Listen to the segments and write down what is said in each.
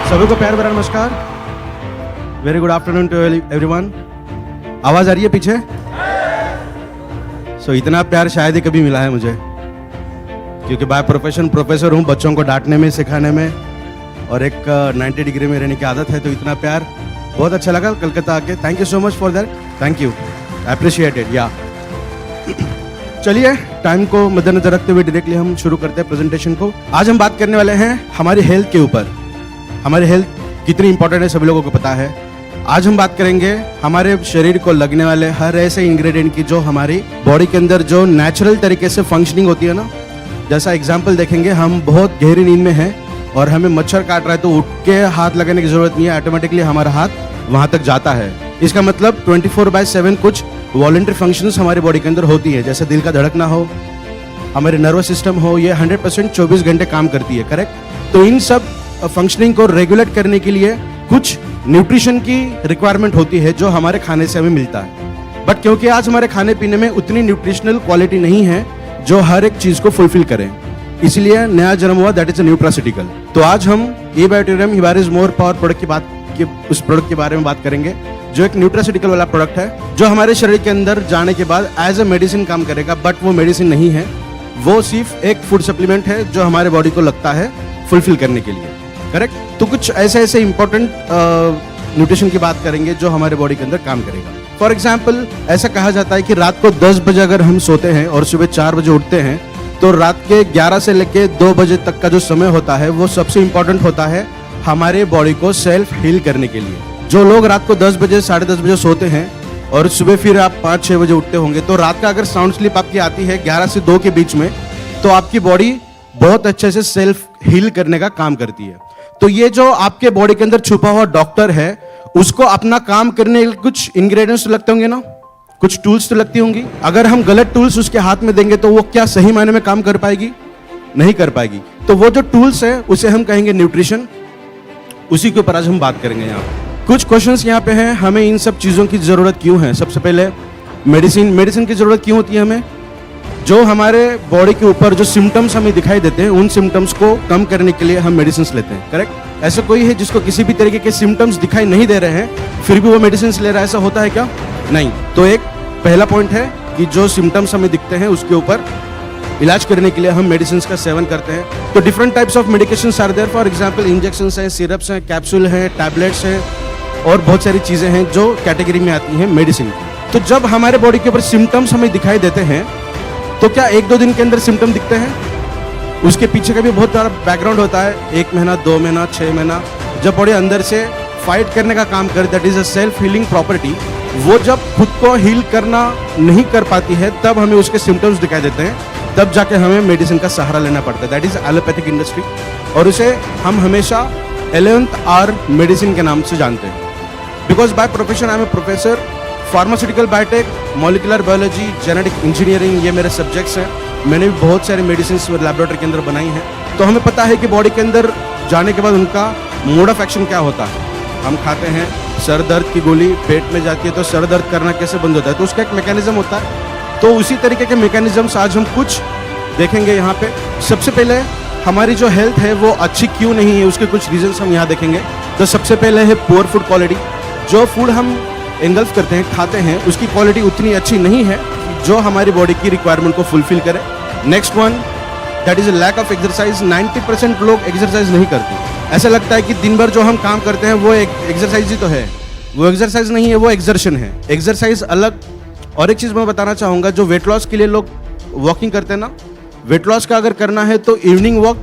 सभी को प्यार भरा नमस्कार। Very good afternoon to everyone. आवाज आ रही है पीछे? इतना प्यार शायद ही कभी मिला है मुझे, क्योंकि बाय प्रोफेशन प्रोफेसर हूँ, बच्चों को डांटने में, सिखाने में और एक 90 डिग्री में रहने की आदत है। तो इतना प्यार बहुत अच्छा लगा कलकत्ता आके। Thank you so much for that. Thank you, appreciated. या चलिए, टाइम को मद्देनजर रखते हुए डायरेक्टली हम शुरू करते हैं प्रेजेंटेशन को। आज हम बात करने वाले हैं हमारी हेल्थ के ऊपर। हमारी हेल्थ कितनी इंपॉर्टेंट है सभी लोगों को पता है। आज हम बात करेंगे हमारे शरीर को लगने वाले हर ऐसे इंग्रेडिएंट की जो हमारी बॉडी के अंदर जो नेचुरल तरीके से फंक्शनिंग होती है ना। जैसा एग्जांपल देखेंगे, हम बहुत गहरी नींद में हैं और हमें मच्छर काट रहा है तो उठ के हाथ लगाने की जरूरत नहीं है, ऑटोमेटिकली हमारा हाथ वहां तक जाता है। इसका मतलब 24/7 कुछ वॉलंटरी फंक्शंस हमारी बॉडी के अंदर होती है, जैसे दिल का धड़कना हो, हमारे नर्वस सिस्टम हो, ये 100% 24 घंटे काम करती है, करेक्ट। तो इन सब फंक्शनिंग को रेगुलेट करने के लिए कुछ न्यूट्रिशन की रिक्वायरमेंट होती है जो हमारे खाने से हमें मिलता है। बट क्योंकि आज हमारे खाने पीने में उतनी न्यूट्रिशनल क्वालिटी नहीं है जो हर एक चीज को फुलफिल करें, इसलिए नया जन्म हुआ, दैट इज अ न्यूट्रासिटिकल। तो आज हम eBioTrium हिबारिज मोर पावर प्रोडक्ट उस प्रोडक्ट के बारे में बात करेंगे, जो एक न्यूट्रासिटिकल वाला प्रोडक्ट है, जो हमारे शरीर के अंदर जाने के बाद एज अ मेडिसिन काम करेगा। बट वो मेडिसिन नहीं है, वो सिर्फ एक फूड सप्लीमेंट है जो हमारे बॉडी को लगता है फुलफिल करने के लिए, करेक्ट। तो कुछ ऐसे इंपॉर्टेंट न्यूट्रिशन की बात करेंगे जो हमारे बॉडी के अंदर काम करेगा। फॉर एग्जाम्पल, ऐसा कहा जाता है कि रात को 10 बजे अगर हम सोते हैं और सुबह 4 बजे उठते हैं, तो रात के 11 से लेके 2 बजे तक का जो समय होता है वो सबसे इंपॉर्टेंट होता है हमारे बॉडी को सेल्फ हील करने के लिए। जो लोग रात को 10 बजे 10:30 बजे सोते हैं और सुबह फिर आप 5-6 बजे उठते होंगे, तो रात का अगर साउंड स्लीप आपकी आती है 11 से 2 के बीच में, तो आपकी बॉडी बहुत अच्छे से सेल्फ हील करने का काम करती है। तो ये जो आपके बॉडी के अंदर छुपा हुआ डॉक्टर है, उसको अपना काम करने के कुछ इंग्रेडिएंट्स तो लगते होंगे ना, कुछ टूल्स तो लगती होंगी। अगर हम गलत टूल्स उसके हाथ में देंगे तो वो क्या सही मायने में काम कर पाएगी? नहीं कर पाएगी। तो वो जो टूल्स है उसे हम कहेंगे न्यूट्रिशन। उसी के ऊपर आज हम बात करेंगे। यहाँ कुछ क्वेश्चंस यहाँ पे हैं, हमें इन सब चीजों की जरूरत क्यों है। सबसे पहले मेडिसिन की जरूरत क्यों होती है हमें? जो हमारे बॉडी के ऊपर जो सिम्टम्स हमें दिखाई देते हैं, उन सिम्टम्स को कम करने के लिए हम मेडिसिन लेते हैं, करेक्ट। ऐसा कोई है जिसको किसी भी तरीके के सिम्टम्स दिखाई नहीं दे रहे हैं फिर भी वो मेडिसिन ले रहा है, ऐसा होता है क्या? नहीं। तो एक पहला पॉइंट है कि जो सिम्टम्स हमें दिखते हैं उसके ऊपर इलाज करने के लिए हम मेडिसिन का सेवन करते हैं। तो different types of medications are there. For example, injections हैं, सिरप्स हैं, कैप्सूल हैं, टैबलेट्स हैं और बहुत सारी चीजें हैं जो कैटेगरी में आती हैं मेडिसिन की। तो जब हमारे बॉडी के ऊपर सिम्टम्स हमें दिखाई देते हैं, तो क्या 1-2 दिन के अंदर सिम्टम दिखते हैं? उसके पीछे का भी बहुत बड़ा बैकग्राउंड होता है। 1 महीना, 2 महीना, 6 महीना, जब बॉडी अंदर से फाइट करने का काम करे, that is a self healing property. वो जब खुद को हील करना नहीं कर पाती है, तब हमें उसके सिम्टम्स दिखाई देते हैं, तब जाके हमें मेडिसिन का सहारा लेना पड़ता है। दैट इज एलोपैथिक इंडस्ट्री, और उसे हम हमेशा 11th आवर मेडिसिन के नाम से जानते हैं। Because by profession I am a professor, pharmaceutical biotech, molecular biology, genetic engineering, ये मेरे सब्जेक्ट्स हैं। मैंने भी बहुत सारे मेडिसिन लैबोरेटरी के अंदर बनाई हैं। तो हमें पता है कि बॉडी के अंदर जाने के बाद उनका मोड ऑफ एक्शन क्या होता है। हम खाते हैं, सर दर्द की गोली पेट में जाती है तो सर दर्द करना कैसे बंद होता है, तो उसका एक मैकेनिज्म होता है। तो उसी तरीके के मैकेनिज्म्स आज हम कुछ देखेंगे यहाँ पे। सबसे पहले हमारी जो हेल्थ है वो अच्छी क्यों नहीं है, उसके कुछ रीजंस हम यहाँ देखेंगे। तो सबसे पहले है पुअर फूड क्वालिटी। जो फूड हम एंगल्फ करते हैं, खाते हैं, उसकी क्वालिटी उतनी अच्छी नहीं है जो हमारी बॉडी की रिक्वायरमेंट को फुलफिल करे। Next one, that is lack of exercise. 90% लोग एक्सरसाइज नहीं करते। ऐसा लगता है कि दिन भर जो हम काम करते हैं वो एक एक्सरसाइज ही तो है। वो एक्सरसाइज नहीं है, वो एक्सर्शन है। एक्सरसाइज अलग। और एक चीज मैं बताना चाहूंगा, जो वेट लॉस के लिए लोग वॉकिंग करते हैं ना, वेट लॉस का अगर करना है तो इवनिंग वॉक,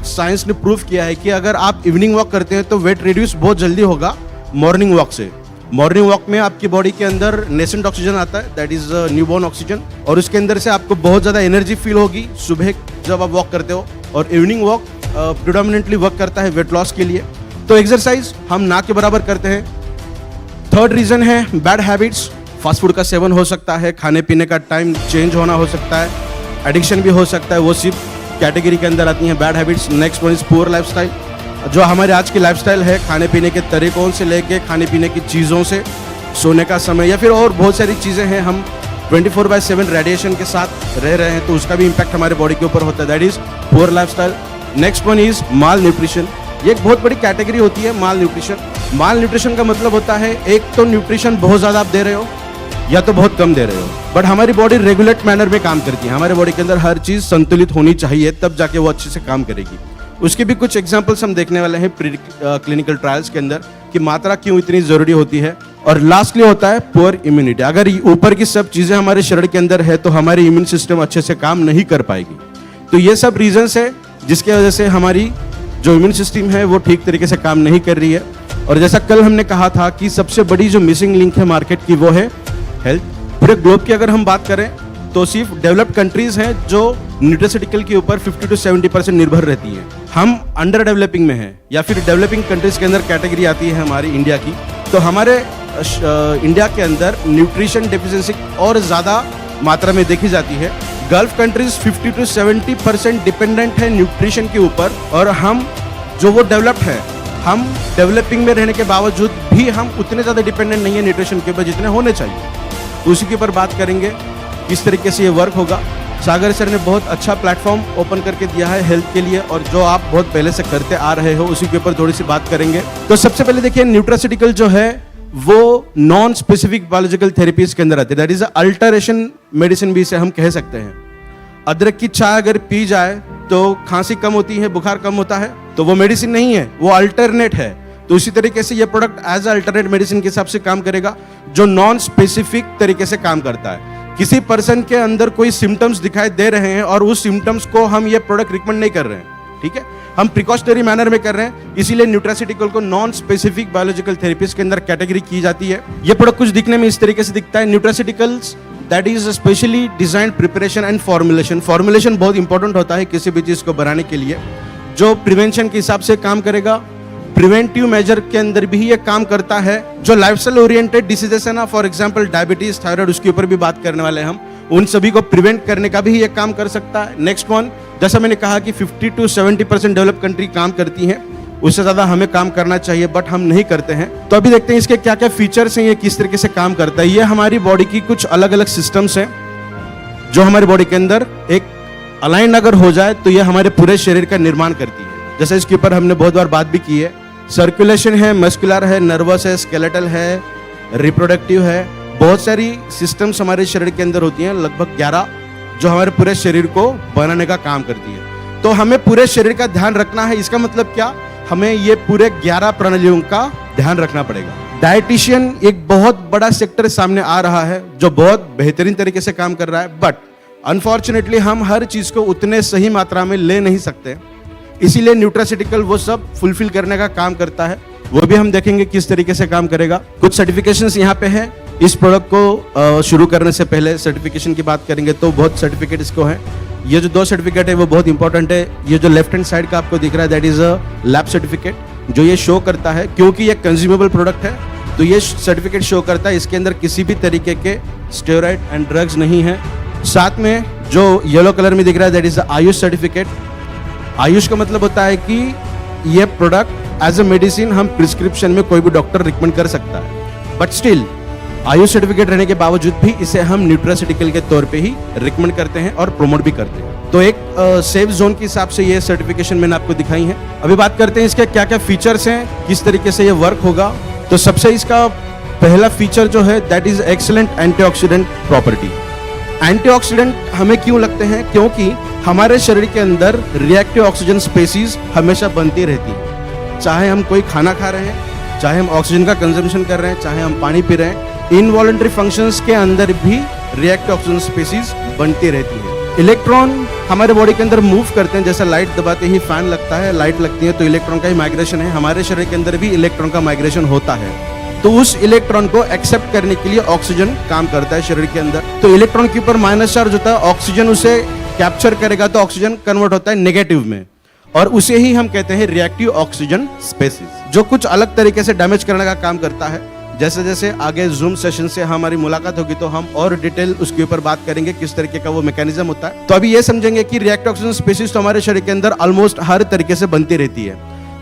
साइंस ने प्रूव किया है कि अगर आप इवनिंग वॉक करते हैं तो वेट रिड्यूस बहुत जल्दी होगा मॉर्निंग वॉक से। मॉर्निंग वॉक में आपकी बॉडी के अंदर नेसेंट ऑक्सीजन आता है, दैट इज न्यूबॉर्न ऑक्सीजन, और उसके अंदर से आपको बहुत ज़्यादा एनर्जी फील होगी सुबह जब आप वॉक करते हो। और इवनिंग वॉक प्रिडोमिनेंटली वर्क करता है वेट लॉस के लिए। तो एक्सरसाइज हम ना के बराबर करते हैं। थर्ड रीजन है बैड हैबिट्स। फास्ट फूड का सेवन हो सकता है, खाने पीने का टाइम चेंज होना हो सकता है, एडिक्शन भी हो सकता है, वो सिर्फ कैटेगरी के अंदर आती हैं bad habits. Next one is poor lifestyle. जो हमारे आज की लाइफस्टाइल है, खाने पीने के तरीकों से लेके खाने पीने की चीज़ों से, सोने का समय या फिर और बहुत सारी चीज़ें हैं, हम 24/7 रेडिएशन के साथ रह रहे हैं, तो उसका भी इम्पैक्ट हमारे बॉडी के ऊपर होता है, that is poor lifestyle. Next one is mall nutrition. ये एक बहुत बड़ी कैटेगरी होती है माल न्यूट्रिशन। माल न्यूट्रिशन का मतलब होता है एक तो न्यूट्रिशन बहुत ज़्यादा आप दे रहे हो या तो बहुत कम दे रहे हो, बट हमारी बॉडी रेगुलेट मैनर में काम करती है। हमारे बॉडी के अंदर हर चीज़ संतुलित होनी चाहिए, तब जाके वो अच्छे से काम करेगी। उसके भी कुछ एग्जाम्पल्स हम देखने वाले हैं क्लिनिकल ट्रायल्स के अंदर कि मात्रा क्यों इतनी ज़रूरी होती है। और लास्टली होता है पुअर इम्यूनिटी। अगर ऊपर की सब चीज़ें हमारे शरीर के अंदर है तो हमारी इम्यून सिस्टम अच्छे से काम नहीं कर पाएगी। तो ये सब रीजंस है जिसकी वजह से हमारी जो इम्यून सिस्टम है वो ठीक तरीके से काम नहीं कर रही है। और जैसा कल हमने कहा था कि सबसे बड़ी जो मिसिंग लिंक है मार्केट की वो है हेल्थ। पूरे ग्लोब की अगर हम बात करें तो सिर्फ डेवलप्ड कंट्रीज हैं जो न्यूट्रास्यूटिकल के ऊपर 50 to 70% निर्भर रहती हैं। हम अंडर डेवलपिंग में हैं या फिर डेवलपिंग कंट्रीज के अंदर कैटेगरी आती है हमारी इंडिया की। तो हमारे इंडिया के अंदर न्यूट्रिशन डेफिशिएंसी और ज़्यादा मात्रा में देखी जाती है। गल्फ कंट्रीज 50 to 70% डिपेंडेंट है न्यूट्रिशन के ऊपर, और हम जो वो डेवलप्ड है, हम डेवलपिंग में रहने के बावजूद भी हम उतने ज़्यादा डिपेंडेंट नहीं है न्यूट्रिशन के ऊपर जितने होने चाहिए। तो उसी के ऊपर बात करेंगे किस तरीके से ये वर्क होगा। सागर सर ने बहुत अच्छा प्लेटफॉर्म ओपन करके दिया है हेल्थ के लिए, और जो आप बहुत पहले से करते आ रहे हो उसी के ऊपर थोड़ी सी बात करेंगे। तो सबसे पहले देखिए, न्यूट्रास्यूटिकल जो है वो नॉन स्पेसिफिक बायोलॉजिकल थेरेपीज के अंदर आती है। दैट इज अल्टरेशन मेडिसिन भी इसे हम कह सकते हैं। अदरक की चाय अगर पी जाए तो खांसी कम होती है, बुखार कम होता है, तो वो मेडिसिन नहीं है, वो अल्टरनेट है। तो इसी तरीके से ये प्रोडक्ट एज अल्टरनेट मेडिसिन के हिसाब से काम करेगा, जो नॉन स्पेसिफिक तरीके से काम करता है। किसी पर्सन के अंदर कोई सिम्टम्स दिखाई दे रहे हैं और उस सिम्टम्स को हम ये प्रोडक्ट रिकमेंड नहीं कर रहे हैं, ठीक है, हम प्रिकॉशनरी मैनर में कर रहे हैं। इसीलिए न्यूट्रास्यूटिकल को नॉन स्पेसिफिक बायोलॉजिकल थेरेपीज के अंदर कैटेगरी की जाती है। ये प्रोडक्ट कुछ दिखने में इस तरीके से दिखता है। Nutraceuticals that is specially design preparation and formulation. Formulation बहुत इंपॉर्टेंट होता है किसी भी चीज को बनाने के लिए, जो प्रिवेंशन के हिसाब से काम करेगा, प्रिवेंटिव मेजर के अंदर भी ये काम करता है। जो लाइफस्टाइल ओरिएंटेड डिसीजेस है ना, फॉर एग्जांपल डायबिटीज, थायराइड, उसके ऊपर भी बात करने वाले हैं हम, उन सभी को प्रिवेंट करने का भी ये काम कर सकता है। नेक्स्ट वन, जैसा मैंने कहा कि 50 to 70% डेवलप कंट्री काम करती हैं, उससे ज़्यादा हमें काम करना चाहिए, बट हम नहीं करते हैं। तो अभी देखते हैं इसके क्या क्या फीचर्स हैं, ये किस तरीके से काम करता है। ये हमारी बॉडी की कुछ अलग अलग सिस्टम्स हैं जो हमारी बॉडी के अंदर एक अलाइन अगर हो जाए तो ये हमारे पूरे शरीर का निर्माण करती है। जैसे इसके ऊपर हमने बहुत बार बात भी की है। सर्कुलेशन है, मस्कुलर है, नर्वस है, स्केलेटल है, रिप्रोडक्टिव है, बहुत सारी सिस्टम्स हमारे शरीर के अंदर होती हैं, लगभग 11, जो हमारे पूरे शरीर को बनाने का काम करती है। तो हमें पूरे शरीर का ध्यान रखना है। इसका मतलब क्या, हमें ये पूरे 11 प्रणालियों का ध्यान रखना पड़ेगा। डाइटिशियन एक बहुत बड़ा सेक्टर सामने आ रहा है जो बहुत बेहतरीन तरीके से काम कर रहा है, बट अनफॉर्चुनेटली हम हर चीज को उतने सही मात्रा में ले नहीं सकते। इसीलिए न्यूट्रास्यूटिकल वो सब फुलफिल करने का काम करता है। वो भी हम देखेंगे किस तरीके से काम करेगा। कुछ सर्टिफिकेशंस यहाँ पे है। इस प्रोडक्ट को शुरू करने से पहले सर्टिफिकेशन की बात करेंगे तो बहुत सर्टिफिकेट इसको है। ये जो 2 सर्टिफिकेट है वो बहुत इंपॉर्टेंट है। ये जो लेफ्ट हैंड साइड का आपको दिख रहा है that is a lab certificate, जो ये शो करता है, क्योंकि ये कंज्यूमेबल प्रोडक्ट है तो ये सर्टिफिकेट शो करता है इसके अंदर किसी भी तरीके के स्टेरॉइड एंड ड्रग्स नहीं है। साथ में जो येलो कलर में दिख रहा है that is the Ayush certificate. Ayush का मतलब होता है कि ये प्रोडक्ट एज अ मेडिसिन हम प्रिस्क्रिप्शन में कोई भी डॉक्टर रिकमेंड कर सकता है, बट स्टिल आयुष सर्टिफिकेट रहने के बावजूद भी इसे हम न्यूट्रास्यूटिकल के तौर पे ही रिकमेंड करते हैं और प्रमोट भी करते हैं। तो एक सेफ जोन के हिसाब से ये सर्टिफिकेशन मैंने आपको दिखाई है। अभी बात करते हैं इसके क्या क्या फीचर्स हैं, किस तरीके से ये वर्क होगा। तो सबसे इसका पहला फीचर जो है that is excellent antioxidant property. Antioxidant हमें क्यों लगते हैं, क्योंकि हमारे शरीर के अंदर रिएक्टिव ऑक्सीजन स्पेसीज हमेशा बनती रहती है। चाहे हम कोई खाना खा रहे हैं, चाहे हम ऑक्सीजन का कंजम्पशन कर रहे हैं, चाहे हम पानी पी रहे हैं, इनवॉलंटरी फंक्शंस के अंदर भी रिएक्टिव ऑक्सीजन स्पेसीज बनती रहती है। इलेक्ट्रॉन हमारे बॉडी के अंदर मूव करते हैं, जैसे लाइट दबाते ही फैन लगता है, लाइट लगती है तो इलेक्ट्रॉन का ही माइग्रेशन है। हमारे शरीर के अंदर भी इलेक्ट्रॉन का माइग्रेशन होता है, तो उस इलेक्ट्रॉन को एक्सेप्ट करने के लिए ऑक्सीजन काम करता है शरीर के अंदर। तो इलेक्ट्रॉन के ऊपर माइनस चार्ज होता है, ऑक्सीजन उसे कैप्चर करेगा तो ऑक्सीजन कन्वर्ट होता है नेगेटिव में, और उसे ही हम कहते हैं रिएक्टिव ऑक्सीजन स्पेसीज, जो कुछ अलग तरीके से डैमेज करने का काम करता है। जैसे जैसे आगे जूम सेशन से हमारी मुलाकात होगी तो हम और डिटेल उसके ऊपर बात करेंगे किस तरीके का वो मैकेनिज्म होता है। तो अभी ये समझेंगे कि रिएक्टिव ऑक्सीजन स्पेसीज तो हमारे शरीर के अंदर ऑलमोस्ट हर तरीके से बनती रहती है,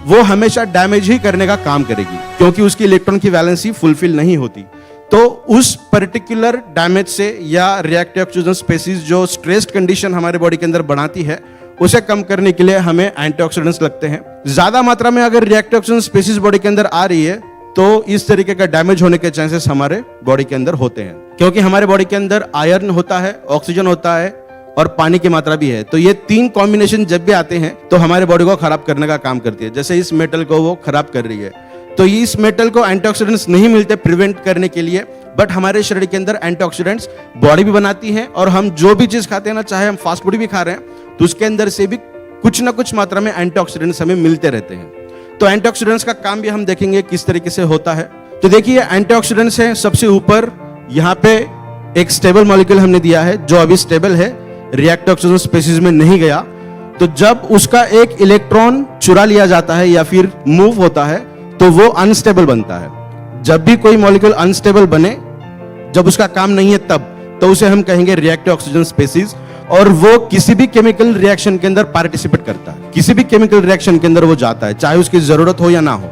वो हमेशा डैमेज ही करने का काम करेगी क्योंकि उसकी इलेक्ट्रॉन की वैलेंसी फुलफिल नहीं होती। तो उस पर्टिकुलर डैमेज से या रिएक्टिव ऑक्सीजन स्पेसीज जो स्ट्रेस्ड कंडीशन हमारे बॉडी के अंदर बनाती है, उसे कम करने के लिए हमें एंटीऑक्सीडेंट्स लगते हैं। ज्यादा मात्रा में अगर रिएक्टिव ऑक्सीजन स्पीसीज बॉडी के अंदर आ रही है तो इस तरीके का डैमेज होने के चांसेस हमारे बॉडी के अंदर होते हैं, क्योंकि हमारे बॉडी के अंदर आयरन होता है, ऑक्सीजन होता है और पानी की मात्रा भी है। तो ये तीन कॉम्बिनेशन जब भी आते हैं तो हमारे बॉडी को खराब करने का काम करती है। जैसे इस मेटल को वो खराब कर रही है, तो इस मेटल को एंटीऑक्सीडेंट्स नहीं मिलते प्रिवेंट करने के लिए, बट हमारे शरीर के अंदर एंटीऑक्सीडेंट्स बॉडी भी बनाती है। और हम जो भी चीज खाते हैं ना, चाहे हम फास्ट फूड भी खा रहे हैं, तो उसके अंदर से भी कुछ ना कुछ मात्रा में एंटीऑक्सीडेंट्स हमें मिलते रहते हैं। तो एंटीऑक्सीडेंट्स का काम भी हम देखेंगे किस तरीके से होता है। तो देखिए एंटीऑक्सीडेंट्स है सबसे ऊपर, यहाँ पे एक स्टेबल मॉलिक्यूल हमने दिया है जो अभी स्टेबल है, रिएक्टिव ऑक्सीजन स्पीसीज में नहीं गया। तो जब उसका एक इलेक्ट्रॉन चुरा लिया जाता है या फिर मूव होता है तो वो अनस्टेबल बनता है। जब भी कोई मॉलिक्यूल अनस्टेबल बने, जब उसका काम नहीं है तब, तो उसे हम कहेंगे रिएक्टिव ऑक्सीजन स्पीसीज। और वो किसी भी केमिकल रिएक्शन के अंदर पार्टिसिपेट करता है, किसी भी केमिकल रिएक्शन के अंदर वो जाता है, चाहे उसकी जरूरत हो या ना हो।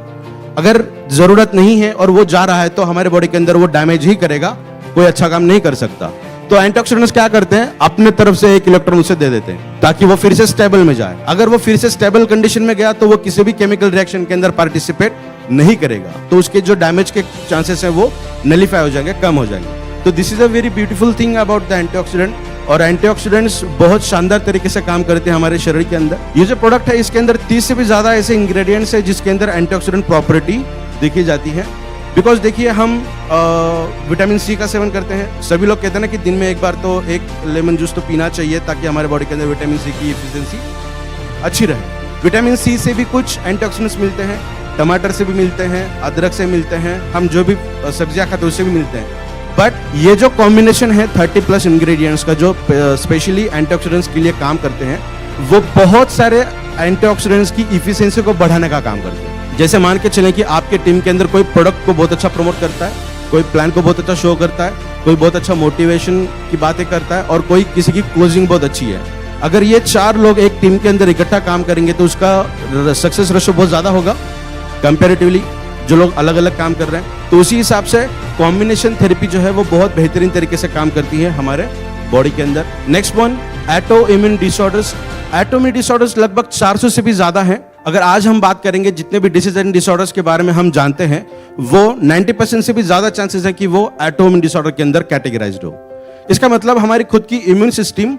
अगर जरूरत नहीं है और वो जा रहा है तो हमारे बॉडी के अंदर वो डैमेज ही करेगा, कोई अच्छा काम नहीं कर सकता। तो एंटीऑक्सीडेंट्स क्या करते हैं, अपने तरफ से एक इलेक्ट्रॉन उसे दे देते हैं ताकि वो फिर से स्टेबल में जाए। अगर वो फिर से स्टेबल कंडीशन में गया तो वो किसी भी केमिकल रिएक्शन के अंदर पार्टिसिपेट नहीं करेगा, तो उसके जो डैमेज के चांसेस हैं वो नलिफाई हो जाएंगे, कम हो जाएंगे। तो this is a very beautiful thing about the antioxidant. और एंटीऑक्सीडेंट्स बहुत शानदार तरीके से काम करते हैं हमारे शरीर के अंदर। ये जो प्रोडक्ट है इसके अंदर 30 से भी ज्यादा ऐसे इंग्रेडिएंट्स है जिसके अंदर एंटीऑक्सीडेंट प्रॉपर्टी देखी जाती है। बिकॉज देखिए हम विटामिन सी का सेवन करते हैं, सभी लोग कहते हैं ना कि दिन में एक बार तो एक लेमन जूस तो पीना चाहिए ताकि हमारे बॉडी के अंदर विटामिन सी की एफिशिएंसी अच्छी रहे। विटामिन सी से भी कुछ एंटीऑक्सीडेंट्स मिलते हैं, टमाटर से भी मिलते हैं, अदरक से मिलते हैं, हम जो भी सब्जियां खाते हैं उससे भी मिलते हैं। बट ये जो कॉम्बिनेशन है 30+ इंग्रेडिएंट्स का जो स्पेशली एंटीऑक्सीडेंट्स के लिए काम करते हैं, वो बहुत सारे एंटीऑक्सीडेंट्स की इफिशिएंसी को बढ़ाने का काम करते हैं। जैसे मान के चलें कि आपके टीम के अंदर कोई प्रोडक्ट को बहुत अच्छा प्रमोट करता है, कोई प्लान को बहुत अच्छा शो करता है, कोई बहुत अच्छा मोटिवेशन की बातें करता है और कोई किसी की क्लोजिंग बहुत अच्छी है। अगर ये 4 लोग एक टीम के अंदर इकट्ठा काम करेंगे तो उसका सक्सेस रेशो बहुत ज्यादा होगा कंपैरेटिवली जो लोग अलग अलग काम कर रहे हैं। तो उसी हिसाब से कॉम्बिनेशन थेरेपी जो है वो बहुत बेहतरीन तरीके से काम करती है हमारे बॉडी के अंदर। Next one, auto immune disorders. Auto immune disorders लगभग 400 से भी ज्यादा हैं। अगर आज हम बात करेंगे जितने भी डिसीज एंड डिसऑर्डर्स के बारे में हम जानते हैं, वो 90% से भी ज्यादा चांसेस है कि वो ऑटो इम्यून डिसऑर्डर के अंदर कैटेगराइज्ड हो। इसका मतलब हमारी खुद की इम्यून सिस्टम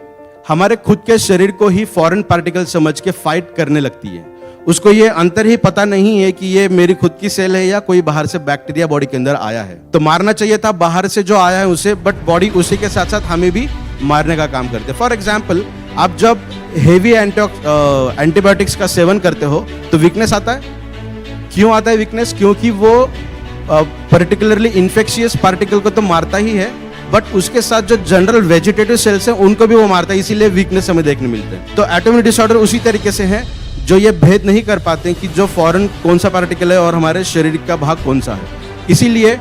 हमारे खुद के शरीर को ही फॉरेन पार्टिकल समझ के फाइट करने लगती है। उसको ये अंतर ही पता नहीं है कि ये मेरी खुद की सेल है या कोई बाहर से बैक्टीरिया बॉडी के अंदर आया है। तो मारना चाहिए था बाहर से जो आया है उसे, बट बॉडी उसी के साथ साथ हमें भी मारने का काम करते हैं। फॉर एग्जाम्पल, आप जब हेवी एंटीबायोटिक्स का सेवन करते हो तो वीकनेस आता है। क्यों आता है वीकनेस? क्योंकि वो पर्टिकुलरली इन्फेक्शियस पार्टिकल को तो मारता ही है, बट उसके साथ जो जनरल वेजिटेटिव सेल्स हैं उनको भी वो मारता है, इसीलिए वीकनेस हमें देखने मिलते हैं। तो ऑटोइम्यून डिसऑर्डर उसी तरीके से है जो ये भेद नहीं कर पाते हैं कि जो फॉरेन कौन सा पार्टिकल है और हमारे शरीर का भाग कौन सा है। इसीलिए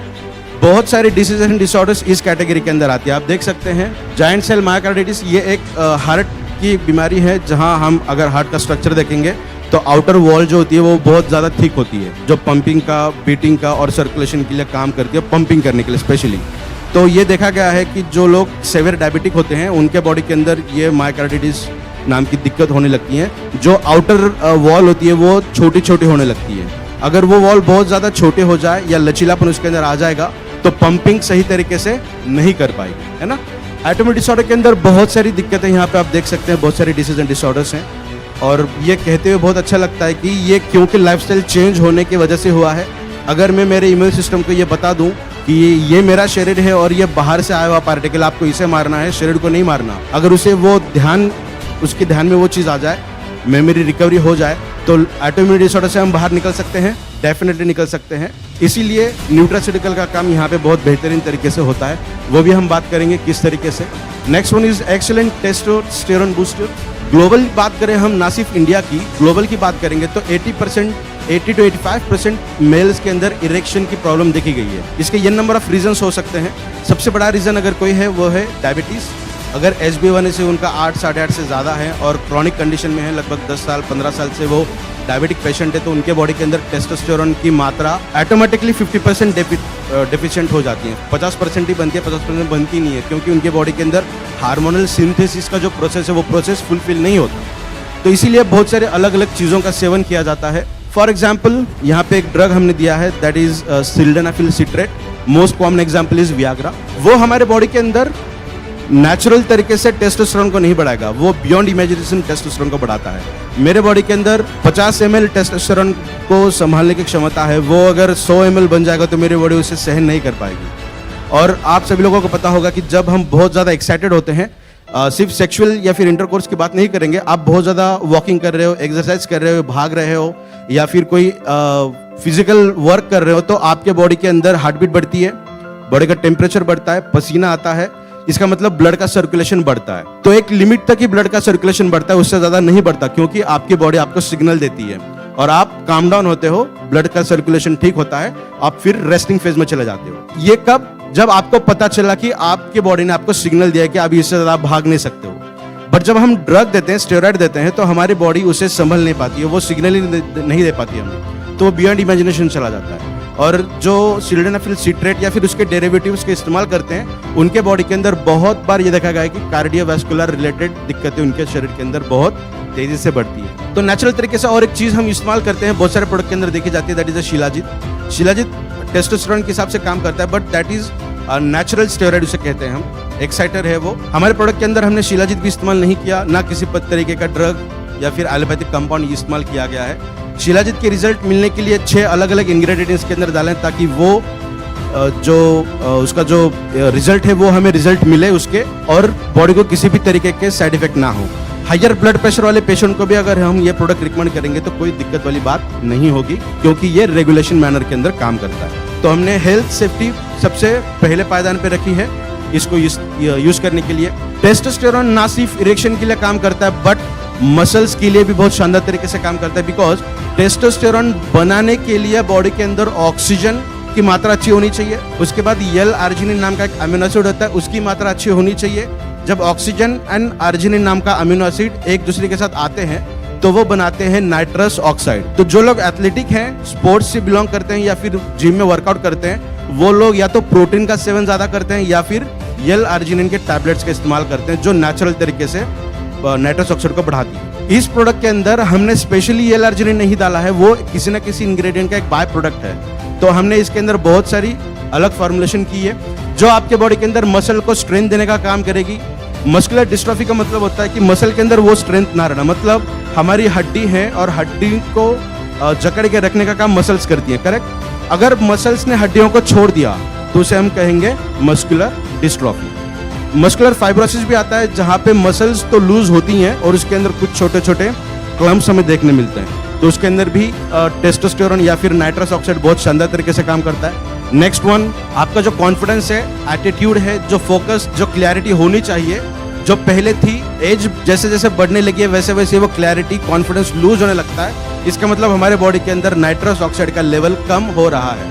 बहुत सारी डिसीज एंड डिसऑर्डर्स इस कैटेगरी के अंदर आती है। आप देख सकते हैं जायंट सेल मायोकार्डिटिस, ये एक हार्ट की बीमारी है जहां हम अगर हार्ट का स्ट्रक्चर देखेंगे तो आउटर वॉल जो होती है वो बहुत ज़्यादा थिक होती है, जो पंपिंग का, बीटिंग का और सर्कुलेशन के लिए काम करती है, पंपिंग करने के लिए स्पेशली। तो ये देखा गया है कि जो लोग सेवियर डायबिटिक होते हैं उनके बॉडी के अंदर ये मायोकार्डिटिस नाम की दिक्कत होने लगती है। जो आउटर वॉल होती है वो छोटी छोटी होने लगती है। अगर वो वॉल बहुत ज़्यादा छोटे हो जाए या लचीलापन उसके अंदर आ जाएगा तो पंपिंग सही तरीके से नहीं कर पाएगी, है ना। ऑटोइम्यून डिसऑर्डर के अंदर बहुत सारी दिक्कतें यहाँ पे आप देख सकते हैं, बहुत सारी डिसीज एंड डिसऑर्डर्स हैं। और ये कहते हुए बहुत अच्छा लगता है कि ये क्योंकि लाइफस्टाइल चेंज होने की वजह से हुआ है। अगर मैं मेरे इम्यून सिस्टम को ये बता दूं कि ये मेरा शरीर है और ये बाहर से आया हुआ पार्टिकल, आपको इसे मारना है, शरीर को नहीं मारना, अगर उसे वो उसके ध्यान में वो चीज़ आ जाए, मेमोरी रिकवरी हो जाए, तो ऑटोइम्यून डिसऑर्डर से हम बाहर निकल सकते हैं, डेफिनेटली निकल सकते हैं। इसीलिए न्यूट्रास्यूटिकल का काम यहाँ पे बहुत बेहतरीन तरीके से होता है, वो भी हम बात करेंगे किस तरीके से। Next one is excellent testosterone booster. Global बात करें हम, ना सिर्फ इंडिया की, ग्लोबल की बात करेंगे तो 80 to 85% मेल्स के अंदर इरेक्शन की प्रॉब्लम देखी गई है। इसके ये नंबर ऑफ रीजंस हो सकते हैं। सबसे बड़ा रीजन अगर कोई है वो है डायबिटीज़। अगर HbA1c उनका 8, 8.5 से ज़्यादा है और क्रॉनिक कंडीशन में है, लगभग 10 साल 15 साल से वो डायबिटिक पेशेंट है, तो उनके बॉडी के अंदर टेस्टोस्टेरोन की मात्रा ऑटोमेटिकली 50% डेफिशिएंट हो जाती है। 50% ही बनती है, 50% बनती नहीं है, क्योंकि उनके बॉडी के अंदर हार्मोनल सिंथेसिस का जो प्रोसेस है वो प्रोसेस फुलफिल नहीं होता। तो इसीलिए बहुत सारे अलग अलग चीज़ों का सेवन किया जाता है। फॉर एग्जाम्पल यहाँ पे एक ड्रग हमने दिया है, that is sildenafil citrate. Most common example is Viagra. वो हमारे बॉडी के अंदर नेचुरल तरीके से टेस्टोस्टेरोन को नहीं बढ़ाएगा, वो बियॉन्ड इमेजिनेशन टेस्टोस्टेरोन को बढ़ाता है। मेरे बॉडी के अंदर 50 ml टेस्टोस्टेरोन को संभालने की क्षमता है, वो अगर 100 ml बन जाएगा तो मेरी बॉडी उसे सहन नहीं कर पाएगी। और आप सभी लोगों को पता होगा कि जब हम बहुत ज़्यादा एक्साइटेड होते हैं, सिर्फ सेक्सुअल या फिर इंटरकोर्स की बात नहीं करेंगे, आप बहुत ज़्यादा वॉकिंग कर रहे हो, एक्सरसाइज कर रहे हो, भाग रहे हो या फिर कोई फिजिकल वर्क कर रहे हो, तो आपके बॉडी के अंदर हार्ट बीट बढ़ती है, बॉडी का टेम्परेचर बढ़ता है, पसीना आता है, इसका मतलब ब्लड का सर्कुलेशन बढ़ता है। तो एक लिमिट तक ही ब्लड का सर्कुलेशन बढ़ता है, उससे ज़्यादा नहीं बढ़ता, क्योंकि आपकी बॉडी आपको सिग्नल देती है और आप काम डाउन होते हो, ब्लड का सर्कुलेशन ठीक होता है, आप फिर रेस्टिंग फेज में चले जाते हो। ये कब? जब आपको पता चला कि आपकी बॉडी ने आपको सिग्नल दिया है कि अभी इससे ज़्यादा आप भाग नहीं सकते हो। बट जब हम ड्रग देते हैं, स्टेरॉइड देते हैं, तो हमारी बॉडी उसे संभल नहीं पाती है, वो सिग्नल ही नहीं दे पाती हमें, तो वो बियॉन्ड इमेजिनेशन चला जाता है। और जो सिल्डेनाफिल सिट्रेट या फिर उसके डेरिवेटिव्स के इस्तेमाल करते हैं, उनके बॉडी के अंदर बहुत बार ये देखा गया है कि कार्डियोवैस्कुलर रिलेटेड दिक्कतें उनके शरीर के अंदर बहुत तेजी से बढ़ती है। तो नेचुरल तरीके से और एक चीज़ हम इस्तेमाल करते हैं, बहुत सारे प्रोडक्ट के अंदर देखी जाती है, that is shilajit. Shilajit testosterone के हिसाब से काम करता है, but that is natural steroid उसे कहते हैं हम, एक्साइटर है वो। हमारे प्रोडक्ट के अंदर हमने शिलाजीत भी इस्तेमाल नहीं किया, ना किसी तरीके का ड्रग या फिर एलोपैथिक कंपाउंड इस्तेमाल किया गया है। शिलाजीत के रिजल्ट मिलने के लिए 6 अलग अलग इंग्रेडिएंट इसके अंदर डालें, ताकि वो उसका जो रिजल्ट है वो हमें रिजल्ट मिले उसके, और बॉडी को किसी भी तरीके के साइड इफेक्ट ना हो। हायर ब्लड प्रेशर वाले पेशेंट को भी अगर हम ये प्रोडक्ट रिकमेंड करेंगे तो कोई दिक्कत वाली बात नहीं होगी, क्योंकि ये रेगुलेशन मैनर के अंदर काम करता है। तो हमने हेल्थ सेफ्टी सबसे पहले पायदान पे रखी है इसको यूज करने के लिए। टेस्टोस्टेरोन ना सिर्फ इरेक्शन के लिए काम करता है, बट मसल्स के लिए भी बहुत शानदार तरीके से काम करता है, बिकॉज टेस्टोस्टेरोन बनाने के लिए बॉडी के अंदर ऑक्सीजन की मात्रा अच्छी होनी चाहिए। उसके बाद L-आर्जिनिन नाम का एक अमीनो एसिड होता है, उसकी मात्रा अच्छी होनी चाहिए। जब ऑक्सीजन एंड आर्जिनिन नाम का अमीनो एसिड एक दूसरे के साथ आते हैं तो वो बनाते हैं नाइट्रस ऑक्साइड। तो जो लोग एथलेटिक हैं, स्पोर्ट्स से बिलोंग करते हैं या फिर जिम में वर्कआउट करते हैं, वो लोग या तो प्रोटीन का सेवन ज्यादा करते हैं या फिर L-आर्जिनिन के टैबलेट्स का इस्तेमाल करते हैं, जो नेचुरल तरीके से नाइट्रस ऑक्साइड को बढ़ाती है। इस प्रोडक्ट के अंदर हमने स्पेशली L-आर्जिनिन नहीं डाला है, वो किसी न किसी इंग्रेडिएंट का एक बाय प्रोडक्ट है। तो हमने इसके अंदर बहुत सारी अलग फॉर्मुलेशन की है, जो आपके बॉडी के अंदर मसल को स्ट्रेंथ देने का काम करेगी। मस्कुलर डिस्ट्रॉफी का मतलब होता है कि मसल के अंदर वो स्ट्रेंथ ना रहना, मतलब हमारी हड्डी है और हड्डी को जकड़ के रखने का काम मसल्स करती है, करेक्ट। अगर मसल्स ने हड्डियों को छोड़ दिया तो उसे हम कहेंगे मस्कुलर डिस्ट्रॉफी। मस्कुलर फाइब्रोसिस भी आता है, जहाँ पे मसल्स तो लूज होती हैं और उसके अंदर कुछ छोटे छोटे क्लम्प्स हमें देखने मिलते हैं, तो उसके अंदर भी टेस्टोस्टेरोन या फिर नाइट्रस ऑक्साइड बहुत शानदार तरीके से काम करता है। नेक्स्ट वन, आपका जो कॉन्फिडेंस है, एटीट्यूड है, जो फोकस, जो क्लैरिटी होनी चाहिए, जो पहले थी, एज जैसे जैसे बढ़ने लगी है वैसे वैसे वो क्लैरिटी, कॉन्फिडेंस लूज होने लगता है। इसका मतलब हमारे बॉडी के अंदर नाइट्रस ऑक्साइड का लेवल कम हो रहा है।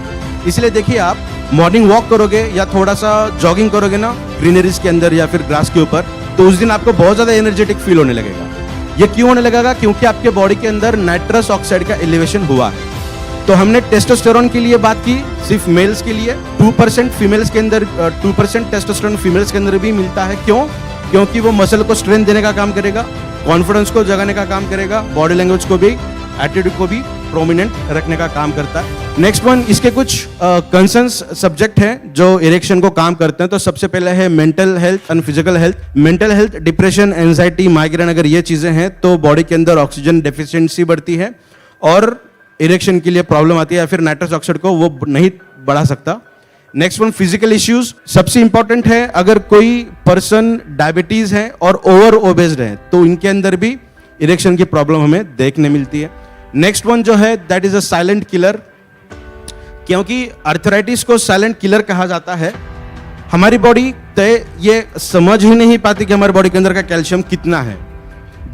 इसलिए देखिए, आप मॉर्निंग वॉक करोगे या थोड़ा सा जॉगिंग करोगे ना ग्रीनरीज के अंदर या फिर ग्रास के ऊपर, तो उस दिन आपको बहुत ज्यादा एनर्जेटिक फील होने लगेगा। ये क्यों होने लगेगा? क्योंकि आपके बॉडी के अंदर नाइट्रस ऑक्साइड का एलिवेशन हुआ है। तो हमने टेस्टोस्टेरोन के लिए बात की, सिर्फ मेल्स के लिए। 2% फीमेल्स के अंदर 2% टेस्टोस्टेरोन फीमेल्स के अंदर भी मिलता है। क्यों? क्योंकि वो मसल को स्ट्रेंथ देने का काम करेगा, कॉन्फिडेंस को जगाने का काम करेगा, बॉडी लैंग्वेज को भी, एटीट्यूड को भी प्रोमिनेंट रखने का काम करता है। नेक्स्ट वन, इसके कुछ कंसर्न्स सब्जेक्ट हैं जो इरेक्शन को काम करते हैं। तो सबसे पहले है mental health and physical health. Mental health, depression, anxiety, migraine, अगर ये चीजें हैं तो बॉडी के अंदर ऑक्सीजन डेफिशिएंसी बढ़ती है और इरेक्शन के लिए प्रॉब्लम आती है, या फिर नाइट्रस ऑक्साइड को वो नहीं बढ़ा सकता। Next one, physical issues. सबसे इंपॉर्टेंट है, अगर कोई पर्सन डायबिटीज है और ओवर ओबेस्ड है तो इनके अंदर भी इरेक्शन की प्रॉब्लम हमें देखने मिलती है। नेक्स्ट वन जो है, that is a silent killer, क्योंकि अर्थराइटिस को साइलेंट किलर कहा जाता है। हमारी बॉडी तय ये समझ ही नहीं पाती कि हमारी बॉडी के अंदर का कैल्शियम कितना है,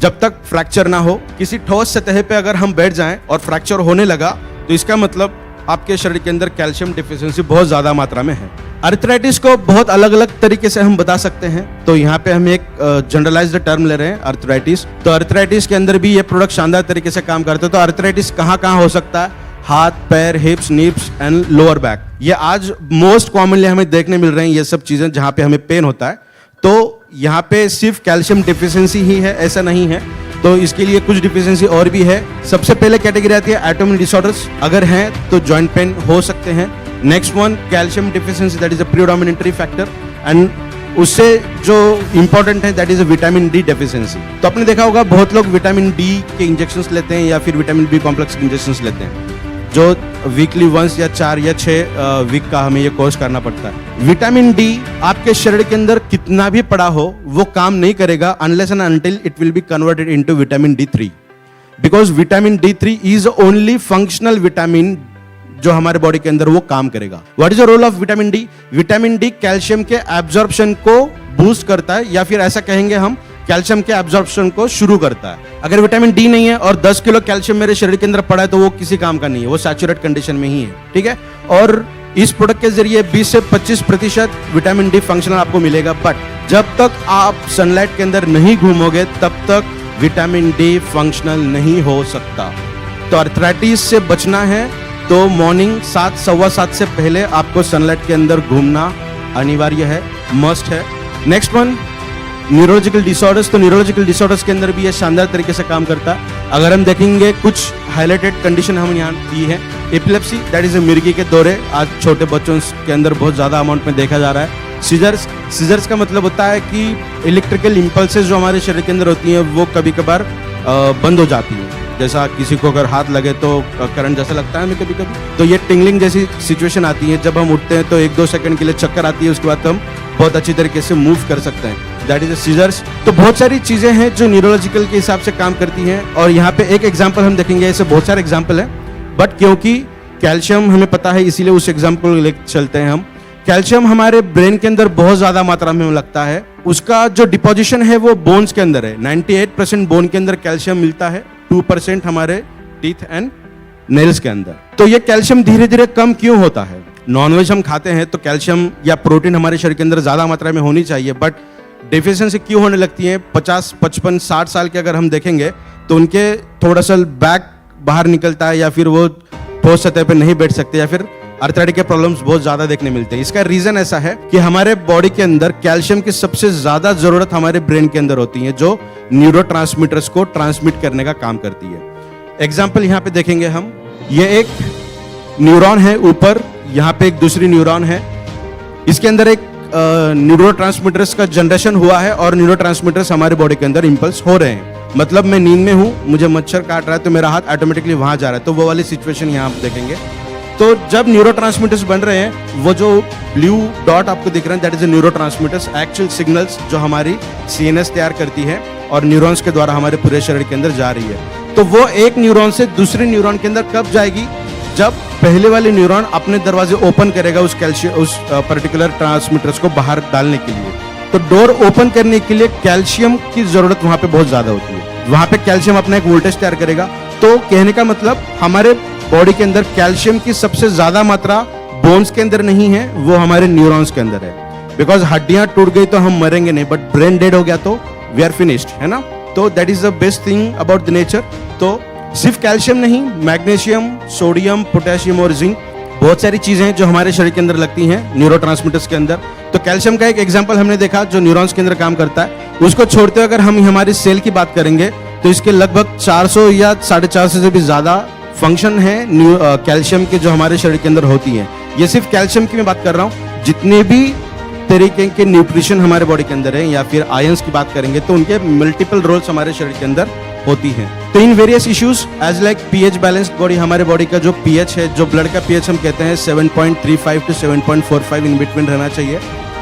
जब तक फ्रैक्चर ना हो। किसी ठोस सतह पे अगर हम बैठ जाएं और फ्रैक्चर होने लगा तो इसका मतलब आपके शरीर के अंदर कैल्शियम डिफिशियंसी बहुत ज्यादा मात्रा में है। अर्थराइटिस को बहुत अलग अलग तरीके से हम बता सकते हैं, तो यहाँ पे हम एक जनरलाइज्ड टर्म ले रहे हैं, अर्थराइटिस। तो अर्थराइटिस के अंदर भी ये प्रोडक्ट शानदार तरीके से काम करते हैं। तो अर्थराइटिस कहाँ कहाँ हो सकता है? हाथ, पैर, हिप्स, नीप्स एंड लोअर बैक। ये आज मोस्ट कॉमनली हमें देखने मिल रहे हैं ये सब चीजें, जहाँ पे हमें पेन होता है। तो यहाँ पे सिर्फ कैल्शियम डिफिशियंसी ही है ऐसा नहीं है, तो इसके लिए कुछ डिफिशियंसी और भी है। सबसे पहले कैटेगरी आती है ऑटोइम्यून डिसऑर्डर्स, अगर हैं तो जॉइंट पेन हो सकते हैं। Next one calcium deficiency, that is a predominatory factor, and उससे जो इंपॉर्टेंट है that is vitamin D deficiency. तो आपने देखा होगा बहुत लोग विटामिन डी के इंजेक्शंस लेते हैं या फिर विटामिन बी कॉम्प्लेक्स के इंजेक्शंस लेते हैं, जो वीकली वंस या 4 या 6 वीक का हमें ये कोर्स करना पड़ता है। विटामिन डी आपके शरीर के अंदर कितना भी पड़ा हो वो काम नहीं करेगा unless and until it will be converted into vitamin D3, because vitamin D3 is only functional vitamin जो हमारे बॉडी के अंदर वो काम करेगा। What is the role of vitamin D? Vitamin D calcium के एब्जॉर्प्शन को बूस्ट करता है, या फिर ऐसा कहेंगे हम कैल्शियम के एब्जॉर्प्शन को शुरू करता है। अगर विटामिन डी नहीं है और 10 किलो कैल्शियम मेरे शरीर के अंदर पड़ा है तो वो किसी काम का नहीं है, वो सैचुरेट कंडीशन में ही है, ठीक है। और इस प्रोडक्ट के जरिए 20 से 25% विटामिन डी फंक्शनल आपको मिलेगा, बट जब तक आप सनलाइट के अंदर नहीं घूमोगे तब तक विटामिन डी फंक्शनल नहीं हो सकता। तो आर्थराइटिस से बचना है तो मॉर्निंग 7, सवा 7 से पहले आपको सनलाइट के अंदर घूमना अनिवार्य है, मस्ट है। Next one neurological disorders. तो न्यूरोलॉजिकल डिसऑर्डर्स के अंदर भी ये शानदार तरीके से काम करता है। अगर हम देखेंगे कुछ हाईलाइटेड कंडीशन हम यहाँ दी है। एपिलेप्सी, दैट इज मिर्गी के दौरे, आज छोटे बच्चों के अंदर बहुत ज़्यादा अमाउंट में देखा जा रहा है। सीजर्स का मतलब होता है कि इलेक्ट्रिकल इंपल्सेस जो हमारे शरीर के अंदर होती हैं वो कभी कभार बंद हो जाती हैं। जैसा किसी को अगर हाथ लगे तो करंट जैसा लगता है हमें कभी कभी, तो ये टिंगलिंग जैसी सिचुएशन आती है। जब हम उठते हैं तो 1-2 सेकंड के लिए चक्कर आती है, उसके बाद हम बहुत अच्छी तरीके से मूव कर सकते हैं, दैट इज सीजर्स। तो बहुत सारी चीजें हैं जो न्यूरोलॉजिकल के हिसाब से काम करती हैं, और यहाँ पे एक एग्जाम्पल हम देखेंगे, ऐसे बहुत सारे एग्जाम्पल हैं, बट क्योंकि कैल्शियम हमें पता है इसीलिए उस एग्जाम्पल ले चलते हैं हम। कैल्शियम हमारे ब्रेन के अंदर बहुत ज्यादा मात्रा में लगता है, उसका जो डिपोजिशन है वो बोन्स के अंदर है। 98% बोन के अंदर कैल्शियम मिलता है, 2% हमारे टीथ एंड नेल्स के अंदर। तो ये कैल्शियम धीरे धीरे कम क्यों होता है? नॉनवेज हम खाते हैं तो कैल्शियम या प्रोटीन हमारे शरीर के अंदर ज्यादा मात्रा में होनी चाहिए, बट डेफिशिएंसी क्यों होने लगती है? 50, 55, 60 साल के अगर हम देखेंगे तो उनके थोड़ा सा बैक बाहर निकलता है, या फिर वो ठोस सतह पे नहीं बैठ सकते, या फिर आर्थराइटिस के प्रॉब्लम्स बहुत ज्यादा देखने मिलते हैं। इसका रीजन ऐसा है कि हमारे बॉडी के अंदर कैल्शियम की सबसे ज्यादा जरूरत हमारे ब्रेन के अंदर होती है, जो न्यूरोट्रांसमीटर्स को ट्रांसमिट करने का काम करती है। एग्जाम्पल यहाँ पे देखेंगे हम, ये एक न्यूरॉन है ऊपर, यहाँ पे एक दूसरी न्यूरॉन है, इसके अंदर एक न्यूरोट्रांसमीटर्स का जनरेशन हुआ है, और न्यूरोट्रांसमीटर्स हमारे बॉडी के अंदर इंपल्स हो रहे हैं। मतलब मैं नींद में हूँ, मुझे मच्छर काट रहा है तो मेरा हाथ ऑटोमेटिकली वहां जा रहा है, तो वो वाली सिचुएशन यहाँ आप देखेंगे। तो जब न्यूरोट्रांसमीटर्स बन रहे हैं, वो जो ब्लू डॉट आपको दिख रहा है that is neurotransmitters, actual signals जो हमारी सीएनएस तैयार करती है और न्यूरॉन्स के द्वारा हमारे पूरे शरीर के अंदर जा रही है। तो वो एक न्यूरॉन से दूसरे न्यूरॉन के अंदर कब जाएगी? जब पहले वाले न्यूरॉन अपने दरवाजे ओपन करेगा उस पर्टिकुलर ट्रांसमीटर्स को बाहर डालने के लिए। तो डोर ओपन करने के लिए कैल्शियम की जरूरत वहां पे बहुत ज्यादा होती है। वहां पे कैल्शियम अपना एक वोल्टेज तैयार करेगा। तो कहने का मतलब हमारे बॉडी के अंदर कैल्शियम की सबसे ज्यादा मात्रा बोन्स के अंदर नहीं है, वो हमारे न्यूरॉन्स के अंदर है। बिकॉज हड्डियां टूट गई तो हम मरेंगे नहीं, बट ब्रेन डेड हो गया तो वी आर फिनिश्ड, है ना। तो that is the best thing about the nature. तो सिर्फ कैल्शियम नहीं, मैग्नीशियम, सोडियम, पोटेशियम और जिंक, बहुत सारी चीजें जो हमारे शरीर के अंदर लगती हैं न्यूरोट्रांसमीटर्स के अंदर। तो कैल्शियम का एक एग्जांपल हमने देखा जो न्यूरॉन्स के अंदर काम करता है। उसको छोड़ते हुए अगर हम हमारी सेल की बात करेंगे तो इसके लगभग 400 या 450 से भी ज्यादा फंक्शन है कैल्शियम के जो हमारे शरीर के अंदर होती हैं। ये सिर्फ कैल्शियम की मैं बात कर रहा हूँ, जितने भी तरीके के न्यूट्रिशन हमारे बॉडी के अंदर है, या फिर आयंस की बात करेंगे तो उनके मल्टीपल रोल्स हमारे शरीर के अंदर होती हैं। तो इन various issues as like pH balanced body, हमारे बॉडी का जो पीएच है, जो ब्लड का पीएच हम कहते हैं 7.35 to 7.45 इन बिटवीन रहना चाहिए,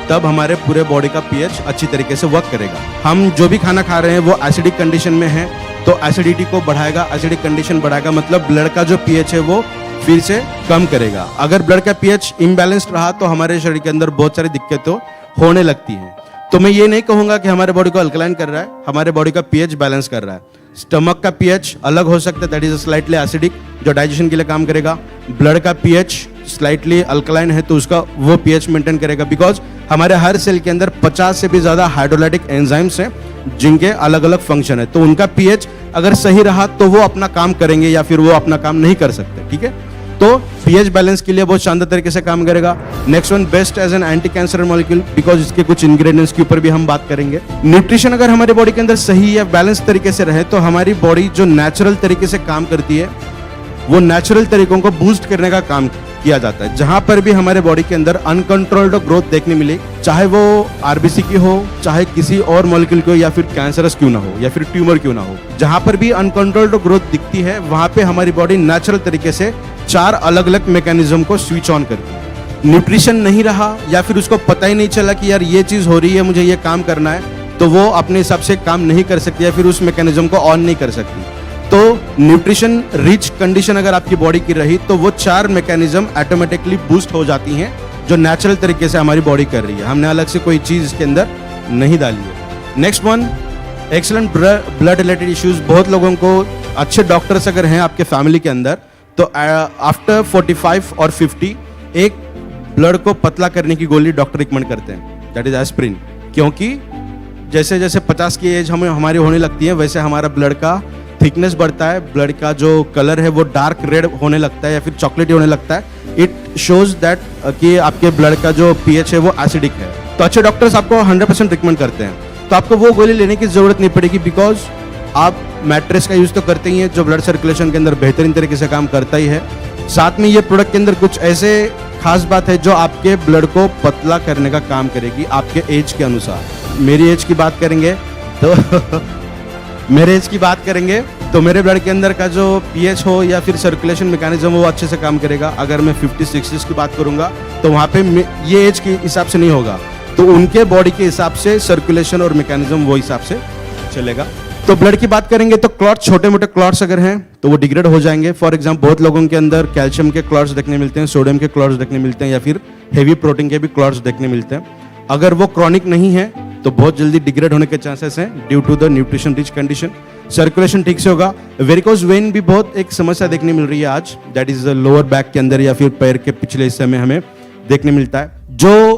तब हमारे पूरे बॉडी का पीएच अच्छी तरीके से वर्क करेगा। हम जो भी खाना खा रहे हैं वो एसिडिक कंडीशन में है तो एसिडिटी को बढ़ाएगा, एसिडिक कंडीशन बढ़ाएगा, मतलब ब्लड का जो पीएच है वो फिर से कम करेगा। अगर ब्लड का पीएच इम्बैलेंस्ड रहा तो हमारे शरीर के अंदर बहुत सारी दिक्कतें होने लगती हैं। तो मैं ये नहीं कहूंगा कि हमारे बॉडी को अल्कलाइन कर रहा है, हमारे बॉडी का पीएच बैलेंस कर रहा है। स्टमक का पीएच अलग हो सकता है, दैट इज स्लाइटली एसिडिक, जो डाइजेशन के लिए काम करेगा। ब्लड का पीएच स्लाइटली अल्कलाइन है तो उसका वो पीएच मेंटेन करेगा, बिकॉज हमारे हर सेल के अंदर 50 से भी ज्यादा हाइड्रोलाइटिक एंजाइम्स हैं जिनके अलग अलग फंक्शन है। तो उनका पीएच अगर सही रहा तो वो अपना काम करेंगे या फिर वो अपना काम नहीं कर सकते, ठीक है। तो तो पीएच बैलेंस के लिए बहुत शानदार तरीके से काम करेगा। Next one, best as an anti cancer molecule, because इसके कुछ इंग्रेडिएंट्स के ऊपर भी हम बात करेंगे। न्यूट्रिशन अगर हमारी बॉडी के अंदर सही या बैलेंस तरीके से रहे तो हमारी बॉडी जो नेचुरल तरीके से काम करती है वो नेचुरल तरीकों को बूस्ट करने का काम किया जाता है। जहां पर भी हमारे बॉडी के अंदर अनकंट्रोल्ड ग्रोथ देखने मिले, चाहे वो आरबीसी की हो, चाहे किसी और मॉलिक्यूल की हो, या फिर कैंसरस क्यों ना हो, या फिर ट्यूमर क्यों ना हो, जहां पर भी अनकंट्रोल्ड ग्रोथ दिखती है वहां पे हमारी बॉडी नेचुरल तरीके से 4 अलग अलग मैकेनिज्म को स्विच ऑन करती है। न्यूट्रिशन नहीं रहा या फिर उसको पता ही नहीं चला कि यार ये चीज हो रही है, मुझे ये काम करना है, तो वो अपने हिसाब से काम नहीं कर सकती या फिर उस मैकेनिज्म को ऑन नहीं कर सकती। तो न्यूट्रिशन रिच कंडीशन अगर आपकी बॉडी की रही तो वो 4 मैकेनिज्म ऑटोमेटिकली बूस्ट हो जाती हैं जो नेचुरल तरीके से हमारी बॉडी कर रही है, हमने अलग से कोई चीज इसके अंदर नहीं डाली है। Next one, excellent blood related issues. बहुत लोगों को, अच्छे डॉक्टर्स अगर हैं आपके फैमिली के अंदर, तो आफ्टर 45 और 50 एक ब्लड को पतला करने की गोली डॉक्टर रिकमेंड करते हैं, दैट इज एस्प्रिन। क्योंकि जैसे जैसे 50 की एज हमारी होने लगती है वैसे हमारा ब्लड का थिकनेस बढ़ता है, ब्लड का जो कलर है वो डार्क रेड होने लगता है या फिर चॉकलेटी होने लगता है। इट शोज दैट कि आपके ब्लड का जो पीएच है वो एसिडिक है। तो अच्छे डॉक्टर्स आपको 100% रिकमेंड करते हैं, तो आपको वो गोली लेने की जरूरत नहीं पड़ेगी, बिकॉज आप मैट्रेस का यूज तो करते ही हैं जो ब्लड सर्कुलेशन के अंदर बेहतरीन तरीके से काम करता ही है। साथ में ये प्रोडक्ट के अंदर कुछ ऐसे खास बात है जो आपके ब्लड को पतला करने का काम करेगी आपके एज के अनुसार। मेरी एज की बात करेंगे तो मेरे एज की बात करेंगे तो मेरे ब्लड के अंदर का जो पीएच हो या फिर सर्कुलेशन मैकेनिज्म वो अच्छे से काम करेगा। अगर मैं 50-60 की बात करूंगा तो वहाँ पे ये एज के हिसाब से नहीं होगा, तो उनके बॉडी के हिसाब से सर्कुलेशन और मैकेनिज्म वो हिसाब से चलेगा। तो ब्लड की बात करेंगे तो क्लॉट, छोटे मोटे क्लॉट्स अगर हैं तो वो डिग्रेड हो जाएंगे। फॉर एग्जाम्पल बहुत लोगों के अंदर कैल्शियम के क्लॉट्स देखने मिलते हैं, सोडियम के क्लॉट्स देखने मिलते हैं, या फिर हेवी प्रोटीन के भी क्लॉट्स देखने मिलते हैं। अगर वो क्रॉनिक नहीं है तो बहुत जल्दी डिग्रेड होने के चांसेस हैं due to the nutrition rich condition. Circulation ठीक से होगा। वेरिकोज वेन भी बहुत एक समस्या देखने मिल रही है आज, दैट इज लोअर बैक के अंदर या फिर पैर के पिछले हिस्से में हमें देखने मिलता है। जो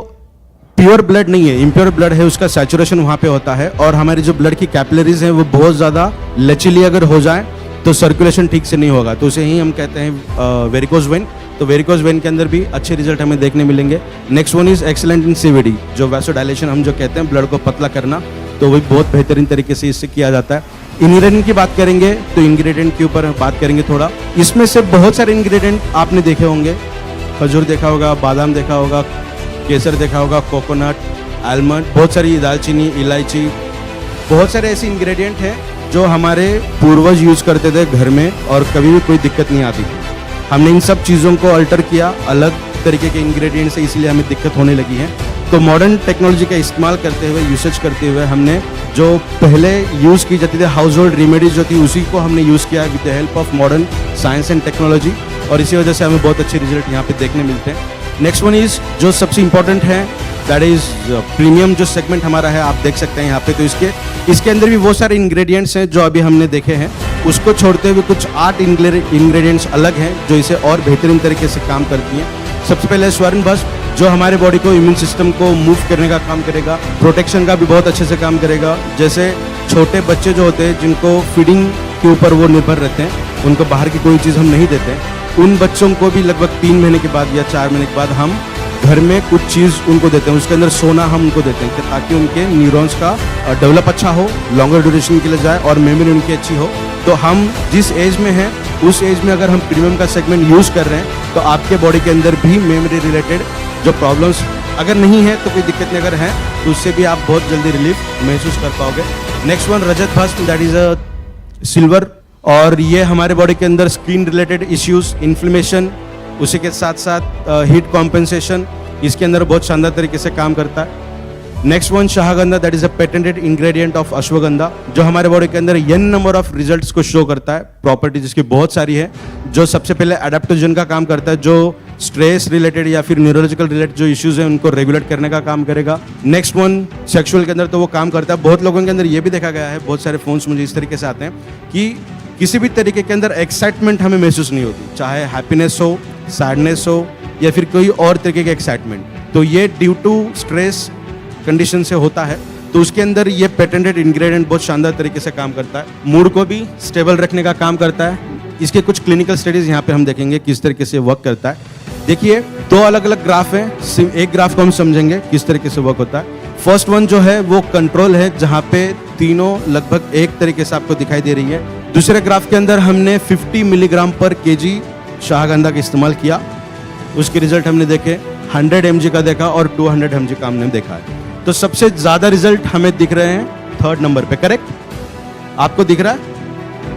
प्योर ब्लड नहीं है, इम्प्योर ब्लड है, उसका सैचुरेशन वहाँ पे होता है, और हमारी जो ब्लड की कैपिलरीज हैं वो बहुत ज़्यादा लचीली अगर हो जाए तो सर्कुलेशन ठीक से नहीं होगा, तो उसे ही हम कहते हैं वेरिकोज वेन। तो वेरिकोज वेन के अंदर भी अच्छे रिजल्ट हमें देखने मिलेंगे। Next one is excellent in CVD, जो वैसोडाइलेशन हम जो कहते हैं ब्लड को पतला करना, तो वही बहुत बेहतरीन तरीके से इससे किया जाता है। इंग्रेडिएंट की बात करेंगे तो इंग्रेडिएंट के ऊपर बात करेंगे थोड़ा। इसमें से बहुत सारे इंग्रेडिएंट आपने देखे होंगे, खजूर देखा होगा, बादाम देखा होगा, केसर देखा होगा, कोकोनट, आलमंड, बहुत सारी दालचीनी, इलायची, बहुत सारे ऐसे इंग्रेडिएंट हैं जो हमारे पूर्वज यूज करते थे घर में और कभी भी कोई दिक्कत नहीं आती थी। हमने इन सब चीज़ों को अल्टर किया अलग तरीके के इंग्रेडिएंट से, इसलिए हमें दिक्कत होने लगी है। तो मॉडर्न टेक्नोलॉजी का इस्तेमाल करते हुए, यूसेज करते हुए, हमने जो पहले यूज़ की जाती थी हाउस होल्ड रेमेडीज जो थी उसी को हमने यूज़ किया with the help of modern science and technology, और इसी वजह से हमें बहुत अच्छे रिजल्ट यहाँ पे देखने मिलते हैं। नेक्स्ट वन इज जो सबसे इंपॉर्टेंट है, दैट इज प्रीमियम जो सेगमेंट हमारा है, आप देख सकते हैं यहाँ पे। तो इसके अंदर भी वो सारे इंग्रेडिएंट्स हैं जो अभी हमने देखे हैं, उसको छोड़ते हुए कुछ 8 इंग्रेडिएंट्स अलग हैं जो इसे और बेहतरीन तरीके से काम करती हैं। सबसे पहले स्वर्ण भस्म, जो हमारे बॉडी को, इम्यून सिस्टम को मूव करने का काम करेगा, प्रोटेक्शन का भी बहुत अच्छे से काम करेगा। जैसे छोटे बच्चे जो होते हैं जिनको फीडिंग के ऊपर वो निर्भर रहते हैं, उनको बाहर की कोई चीज़ हम नहीं देते, उन बच्चों को भी लगभग 3 महीने के बाद या 4 महीने के बाद हम घर में कुछ चीज़ उनको देते हैं, उसके अंदर सोना हम उनको देते हैं ताकि उनके न्यूरॉन्स का डेवलप अच्छा हो, लॉन्गर ड्यूरेशन के लिए जाए और मेमोरी उनकी अच्छी हो। तो हम जिस एज में हैं उस एज में अगर हम प्रीमियम का सेगमेंट यूज़ कर रहे हैं तो आपके बॉडी के अंदर भी मेमोरी रिलेटेड जो प्रॉब्लम्स अगर नहीं है तो कोई दिक्कत नहीं, अगर है तो उससे भी आप बहुत जल्दी रिलीफ महसूस कर पाओगे। नेक्स्ट वन रजत भस्म, दैट इज़ अ सिल्वर, और ये हमारे बॉडी के अंदर स्किन रिलेटेड इश्यूज, इन्फ्लेमेशन, उसी के साथ साथ हीट कॉम्पेंसेशन, इसके अंदर बहुत शानदार तरीके से काम करता है। Next one Shagandha, that is a patented ingredient of ashwagandha, जो हमारे बॉडी के अंदर n नंबर ऑफ रिजल्ट्स को शो करता है, प्रॉपर्टीज इसकी बहुत सारी है। जो सबसे पहले एडेप्टोजन का काम करता है, जो स्ट्रेस रिलेटेड या फिर न्यूरोलॉजिकल रिलेटेड जो इश्यूज हैं उनको रेगुलेट करने का काम करेगा। नेक्स्ट वन सेक्सुअल के अंदर तो वो काम करता है। बहुत लोगों के अंदर ये भी देखा गया है, बहुत सारे फोन्स मुझे इस तरीके से आते हैं कि किसी भी तरीके के अंदर एक्साइटमेंट हमें महसूस नहीं होती, चाहे हैप्पीनेस हो, सैडनेस हो या फिर कोई और तरीके के एक्साइटमेंट, तो ये ड्यू टू स्ट्रेस कंडीशन से होता है। तो उसके अंदर ये पेटेंटेड इंग्रेडिएंट बहुत शानदार तरीके से काम करता है। मूड को भी स्टेबल रखने का काम करता है, इसके कुछ क्लिनिकल स्टडीज यहाँ पे हम देखेंगे किस तरीके से वर्क करता है। देखिए, दो अलग अलग ग्राफ हैं, एक ग्राफ को हम समझेंगे किस तरीके से वर्क होता है। फर्स्ट वन जो है वो कंट्रोल है, जहाँ पे तीनों लगभग एक तरीके से आपको दिखाई दे रही है। दूसरे ग्राफ के अंदर हमने 50 मिलीग्राम पर केजी शाहगंधा का इस्तेमाल किया, उसके रिजल्ट हमने देखे, 100 mg का देखा और 200 mg का हमने देखा है। तो सबसे ज्यादा रिजल्ट हमें दिख रहे हैं थर्ड नंबर पे, करेक्ट? आपको दिख रहा है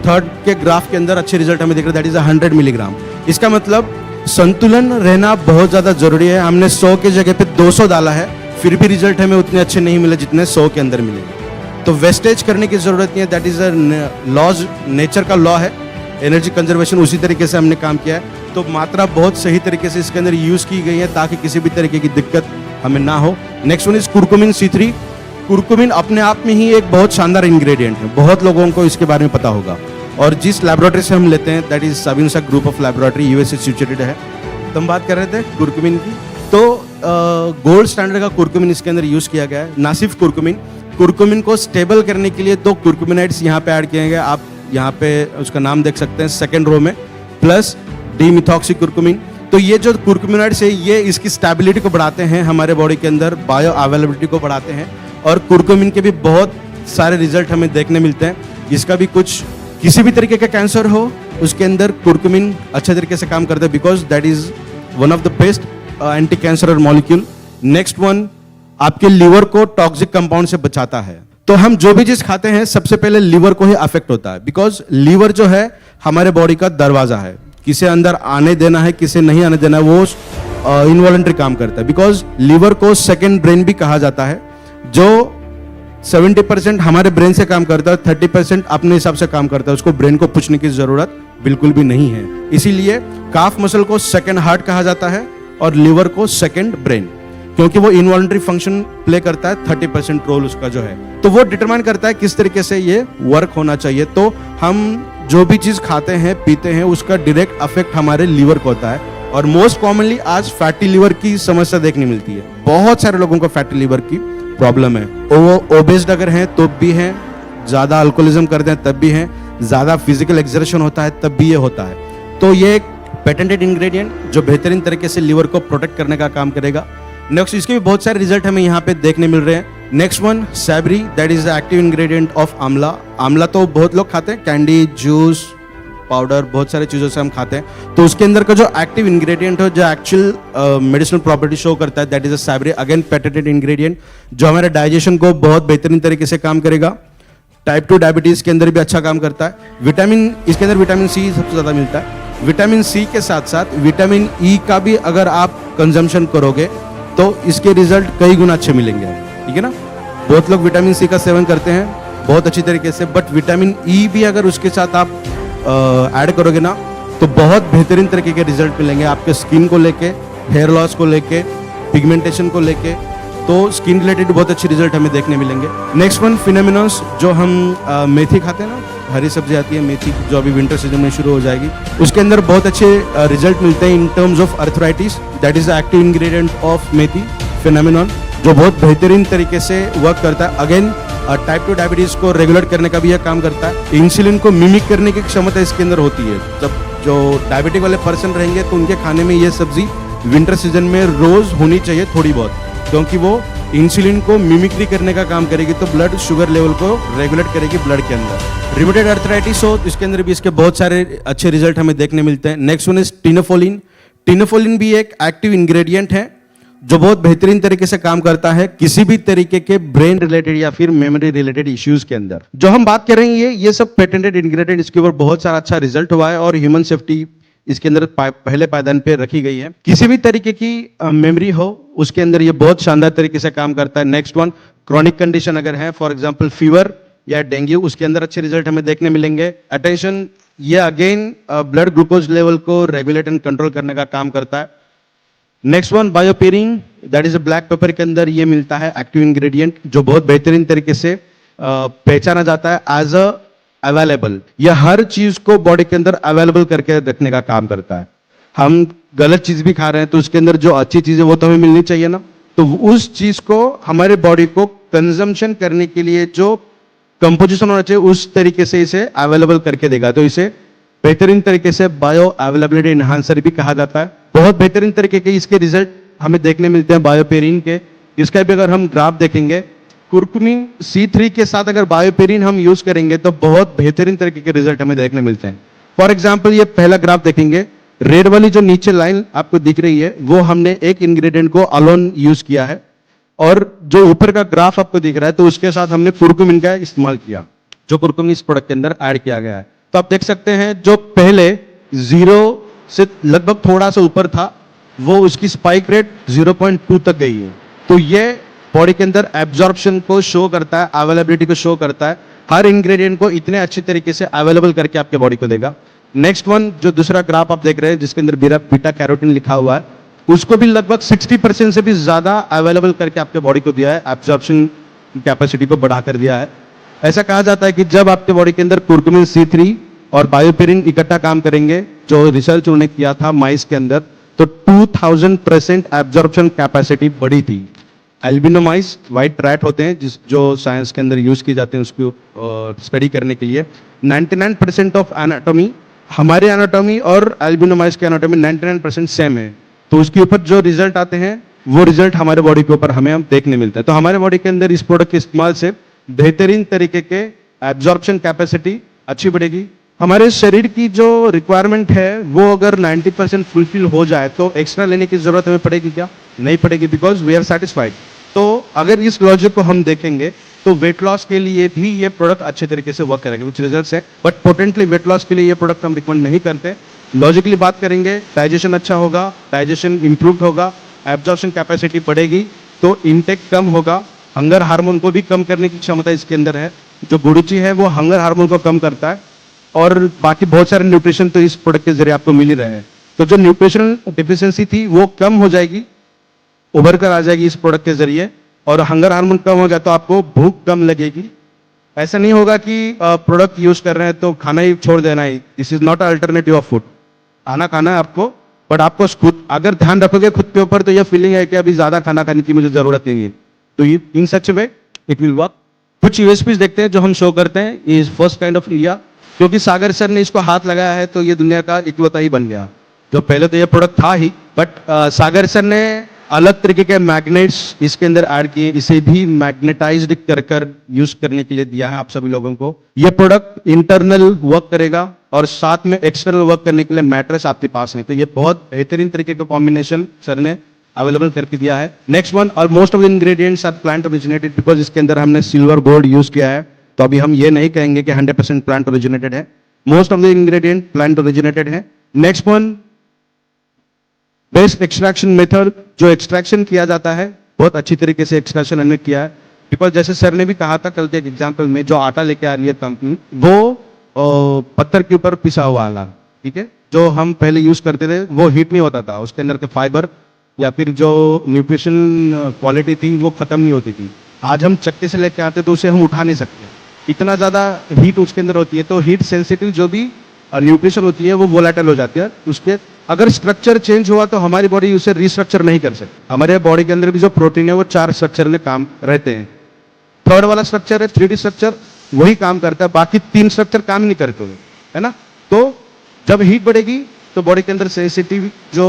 थर्ड के ग्राफ के अंदर अच्छे रिजल्ट हमें दिख रहा है, दैट इज 100 मिलीग्राम। इसका मतलब संतुलन रहना बहुत ज्यादा जरूरी है। हमने 100 की जगह पे 200 डाला है, फिर भी रिजल्ट हमें उतने अच्छे नहीं मिले जितने 100 के अंदर मिले। तो वेस्टेज करने की जरूरत नहीं है, that is a laws, nature का लॉ है, एनर्जी कंजर्वेशन, उसी तरीके से हमने काम किया है। तो मात्रा बहुत सही तरीके से इसके अंदर यूज की गई है ताकि किसी भी तरीके की दिक्कत हमें ना हो। Next one is curcumin C3। Curcumin अपने आप में ही एक बहुत शानदार इंग्रेडिएंट है, बहुत लोगों को इसके बारे में पता होगा। और जिस लैबोरेटरी से हम लेते हैं that is Sabinsa group of laboratory, USA situated है। तो हम बात कर रहे थे कुरकुमिन की, तो गोल्ड स्टैंडर्ड का कुरकुमिन इसके अंदर यूज किया गया है। ना सिर्फ कुरकुमिन को स्टेबल करने के लिए 2 कुरकुमिनाइड्स यहाँ पे ऐड किए गए, आप यहाँ पे उसका नाम देख सकते हैं सेकेंड रो में, प्लस डिमिथॉक्सी कुरकुमिन। तो ये जो कुरकुमिनाइड्स है ये इसकी स्टेबिलिटी को बढ़ाते हैं, हमारे बॉडी के अंदर बायो अवेलेबिलिटी को बढ़ाते हैं। और कुरकुमिन के भी बहुत सारे रिजल्ट हमें देखने मिलते हैं। इसका भी कुछ, किसी भी तरीके का कैंसर हो उसके अंदर कुरकुमिन अच्छे तरीके से काम करता है, because that is one of the best anti cancer molecule. Next one, आपके लीवर को टॉक्सिक कंपाउंड से बचाता है। तो हम जो भी चीज खाते हैं सबसे पहले लीवर को ही अफेक्ट होता है, बिकॉज लीवर जो है हमारे बॉडी का दरवाजा है, किसे अंदर आने देना है किसे नहीं आने देना है वो इनवॉलंटरी काम करता है। बिकॉज लीवर को सेकेंड ब्रेन भी कहा जाता है, जो 70% हमारे ब्रेन से काम करता है, 30% अपने हिसाब से काम करता है, उसको ब्रेन को पूछने की जरूरत बिल्कुल भी नहीं है। इसीलिए काफ मसल को सेकंड हार्ट कहा जाता है और लिवर को सेकंड ब्रेन, क्योंकि वो इनवॉलंटरी फंक्शन प्ले करता है, 30% रोल उसका जो है, तो वो डिटरमाइन करता है किस तरीके से ये वर्क होना चाहिए। तो हम जो भी चीज खाते हैं पीते हैं उसका डायरेक्ट अफेक्ट हमारे लिवर को होता है। और मोस्ट कॉमनली आज फैटी लिवर की समस्या देखने मिलती है, बहुत सारे लोगों को फैटी लिवर की प्रॉब्लम है। वो ओबेस्ड अगर हैं तो भी हैं, ज्यादा अल्कोहलिज्म करते हैं तब भी हैं, ज्यादा फिजिकल एक्सर्शन होता है तब भी ये होता है। तो ये एक पेटेंटेड इंग्रेडिएंट जो बेहतरीन तरीके से लिवर को प्रोटेक्ट करने का काम करेगा। नेक्स्ट, इसके भी बहुत सारे रिजल्ट हमें यहाँ पे देखने मिल रहे हैं। Next one सैबरी, that is the active ingredient of आंवला। आंवला तो बहुत लोग खाते हैं, कैंडी, जूस, पाउडर, बहुत सारे चीजों से हम खाते हैं। तो उसके अंदर का जो एक्टिव इंग्रेडिएंट है, जो एक्चुअल मेडिसिनल प्रॉपर्टी शो करता है, that is a सैबरी, again patented ingredient, जो हमारे डाइजेशन को बहुत बेहतरीन तरीके से काम करेगा। टाइप 2 डायबिटीज के अंदर भी अच्छा काम करता है। विटामिन, इसके अंदर विटामिन सी सबसे ज्यादा मिलता है। विटामिन सी के साथ साथ विटामिन ई का भी अगर आप कंजम्पशन करोगे तो इसके रिजल्ट कई गुना अच्छे मिलेंगे, ठीक है ना। बहुत लोग विटामिन सी का सेवन करते हैं बहुत अच्छी तरीके से, बट विटामिन ई भी अगर उसके साथ आप ऐड करोगे ना तो बहुत बेहतरीन तरीके के रिजल्ट मिलेंगे आपके स्किन को लेके, हेयर लॉस को लेके, पिगमेंटेशन को लेके। तो स्किन रिलेटेड बहुत अच्छे रिजल्ट हमें देखने मिलेंगे। नेक्स्ट वन फिनोमिनस, जो हम मेथी खाते हैं ना, हरी सब्जी आती है मेथी, जो अभी विंटर सीजन में शुरू हो जाएगी, उसके अंदर बहुत अच्छे रिजल्ट मिलते हैं in terms of arthritis, that is the active ingredient of methi, phenomenon, जो बहुत बेहतरीन तरीके से वर्क करता है। अगेन टाइप 2 डायबिटीज को रेगुलेट करने का भी यह काम करता है। इंसुलिन को मिमिक करने की क्षमता इसके अंदर होती है। जब जो डायबिटिक वाले पर्सन रहेंगे तो उनके खाने में ये सब्जी विंटर सीजन में रोज होनी चाहिए थोड़ी बहुत, क्योंकि वो इंसुलिन को मिमिक्री करने का काम करेगी, तो ब्लड शुगर लेवल को रेगुलेट करेगी ब्लड के अंदर। रिमेटेड अर्थराइटिस हो इसके अंदर भी इसके बहुत सारे अच्छे रिजल्ट हमें देखने मिलते हैं। Next one is Tinofolin. Tinofolin भी एक एक्टिव इंग्रेडिएंट है जो बहुत बेहतरीन तरीके से काम करता है किसी भी तरीके के ब्रेन रिलेटेड या फिर मेमोरी रिलेटेड इश्यूज के अंदर। जो हम बात कर रहे हैं ये सब पेटेंटेड इंग्रेडिएंट, इसके ऊपर बहुत सारा अच्छा रिजल्ट हुआ है और ह्यूमन सेफ्टी इसके अंदर पहले पायदान पे रखी गई है। किसी भी तरीके की मेमोरी हो उसके अंदर ये बहुत शानदार तरीके से काम करता है। नेक्स्ट वन, क्रॉनिक कंडीशन अगर है, फॉर एग्जांपल फीवर या डेंगू, उसके अंदर अच्छे रिजल्ट हमें देखने मिलेंगे। अटेंशन, ये अगेन ब्लड ग्लूकोज लेवल को रेगुलेट एंड कंट्रोल करने का काम करता है। Next one BioPerine, that is black pepper के अंदर ये मिलता है एक्टिव इंग्रेडिएंट, जो बहुत बेहतरीन तरीके से पहचाना जाता है एज अ अवेलेबल। यह हर चीज को बॉडी के अंदर अवेलेबल करके रखने का काम करता है। हम गलत चीज भी खा रहे हैं तो उसके अंदर जो अच्छी चीज है वो तो हमें मिलनी चाहिए ना, तो उस चीज को हमारे बॉडी को कंजम्पशन करने के लिए जो कंपोजिशन होना चाहिए उस तरीके से इसे अवेलेबल करके देगा। तो इसे बेहतरीन तरीके से बायो अवेलेबिलिटी इन्हांसर भी कहा जाता है। बहुत बेहतरीन तरीके के इसके रिजल्ट हमें देखने मिलते हैं बायोपेरिन के। इसका भी अगर हम ग्राफ देखेंगे, कुर्कुमिन C3 के साथ अगर बायोपेरिन हम यूज करेंगे तो बहुत बेहतरीन तरीके के रिजल्ट हमें देखने मिलते हैं। फॉर एग्जाम्पल ये पहला ग्राफ देखेंगे, रेड वाली जो नीचे लाइन आपको दिख रही है वो हमने एक इंग्रेडिएंट को अलोन यूज किया है, और जो ऊपर का ग्राफ आपको दिख रहा है तो उसके साथ हमने कुर्कुमिन का इस्तेमाल किया, जो कुर्कुमिन इस प्रोडक्ट के अंदर ऐड किया गया है। तो आप देख सकते हैं जो पहले 0 से लगभग थोड़ा सा ऊपर था वो उसकी स्पाइक रेट 0.2 तक गई है। तो ये बॉडी के अंदर एब्जॉर्प्शन को शो करता है, अवेलेबिलिटी को शो करता है। हर इंग्रेडिएंट को इतने अच्छे तरीके से अवेलेबल करके आपके बॉडी को देगा। नेक्स्ट वन, जो दूसरा ग्राफ आप देख रहे हैं जिसके अंदर बीटा कैरोटीन लिखा हुआ है, उसको भी लगभग 60% से भी ज्यादा अवेलेबल करके आपके बॉडी को दिया है, एब्जॉर्प्शन कैपेसिटी को बढ़ाकर दिया है। ऐसा कहा जाता है कि जब आपके बॉडी के अंदर कुर्कुमिन C3 और बायोपेरिन इकट्ठा काम करेंगे, जो रिसर्च उन्होंने किया था माइस के अंदर, तो 2000% एब्जॉर्प्शन कैपेसिटी बढ़ी थी। एल्बिनो माइस व्हाइट रैट होते हैं जो साइंस के अंदर यूज किए जाते हैं उसको स्टडी करने के लिए। 99% ऑफ एनाटॉमी, हमारे एनाटॉमी और एल्बिनो माइस के एनाटॉमी 99% सेम है। तो उसके ऊपर जो रिजल्ट आते हैं वो रिजल्ट हमारे बॉडी के ऊपर हमें हम देखने मिलता है। तो हमारे बॉडी के अंदर इस प्रोडक्ट के इस्तेमाल से बेहतरीन तरीके के एब्जॉर्प्शन कैपेसिटी अच्छी बढ़ेगी। हमारे शरीर की जो रिक्वायरमेंट है वो अगर 90% फुलफिल हो जाए तो एक्स्ट्रा लेने की जरूरत हमें पड़ेगी क्या? नहीं पड़ेगी, बिकॉज वी आर सेटिस्फाइड। तो अगर इस लॉजिक को हम देखेंगे तो वेट लॉस के लिए भी ये प्रोडक्ट अच्छे तरीके से वर्क करेगा, कुछ रिजल्ट्स है, बट पोटेंटली वेट लॉस के लिए ये प्रोडक्ट हम रिकमेंड नहीं करते। लॉजिकली बात करेंगे, डाइजेशन अच्छा होगा, डाइजेशन इंप्रूव होगा, एब्जॉर्प्शन कैपेसिटी बढ़ेगी, तो इनटेक कम होगा, हंगर हार्मोन को भी कम करने की क्षमता इसके अंदर है। जो गुडुची है वो हंगर हार्मोन को कम करता है, और बाकी बहुत सारे न्यूट्रिशन तो इस प्रोडक्ट के जरिए आपको मिल ही रहे हैं। तो जो न्यूट्रिशनल डेफिशिएंसी थी वो कम हो जाएगी, उभर कर आ जाएगी इस प्रोडक्ट के जरिए, और हंगर हार्मोन कम हो गया तो आपको भूख कम लगेगी। ऐसा नहीं होगा कि प्रोडक्ट यूज कर रहे हैं तो खाना ही छोड़ देना ही। This is not alternative of food. खाना है आपको, बट आपको खुद अगर ध्यान रखोगे खुद के ऊपर तो यह फीलिंग है कि अभी ज्यादा खाना खाने की मुझे जरूरत नहीं है, तो ये इन सच वे इट विल वर्क। कुछ यूएसपीज देखते हैं जो हम शो करते हैं। ये फर्स्ट काइंड ऑफ इंडिया, क्योंकि सागर सर ने इसको हाथ लगाया है तो ये दुनिया का इकलौता ही बन गया। जो पहले तो ये प्रोडक्ट था ही, बट सागर सर ने अलग तरीके के मैग्नेट्स इसके अंदर ऐड किए, इसे भी मैग्नेटाइज्ड कर यूज करने के लिए दिया है आप सभी लोगों को। ये प्रोडक्ट इंटरनल वर्क करेगा और साथ में एक्सटर्नल वर्क करने के लिए मैट्रेस आपके पास है। तो ये बहुत बेहतरीन तरीके का कॉम्बिनेशन सर ने अवेलेबल करके दिया है। नेक्स्ट वन, और most of the ingredients are plant originated, because इसके अंदर हमने सिल्वर गोल्ड यूज किया है। तो अभी हम ये नहीं कहेंगे कि 100% प्लांट ओरिजिनेटेड है, most of the ingredient plant originated है। Next one, best extraction method, जो एक्सट्रैक्शन किया जाता है बहुत अच्छी तरीके से एक्सट्रैक्शन हमने किया है। बिकॉज जैसे सर ने भी कहा था कल के एग्जाम्पल में, जो आटा लेके आ रही है कंपनी वो पत्थर के ऊपर पिसा हुआ आला, ठीक है, जो हम पहले यूज करते थे वो हीट नहीं होता था, उसके अंदर के फाइबर या फिर जो न्यूट्रिशन क्वालिटी थी वो खत्म नहीं होती थी। आज हम चक्के से लेके आते तो उसे हम उठा नहीं सकते, इतना ज्यादा हीट उसके अंदर होती है। तो हीट सेंसिटिव जो भी न्यूट्रिशन होती है वो वोलेटाइल हो जाती है। उसके अगर स्ट्रक्चर चेंज हुआ तो हमारी बॉडी उसे रिस्ट्रक्चर नहीं कर सकती। हमारे बॉडी के अंदर भी जो प्रोटीन है वो 4 स्ट्रक्चर में काम रहते हैं। थर्ड वाला स्ट्रक्चर है 3D स्ट्रक्चर, वही काम करता है, बाकी 3 स्ट्रक्चर काम नहीं करते हुए, है ना। तो जब हीट बढ़ेगी तो बॉडी के अंदर सेंसिटिव जो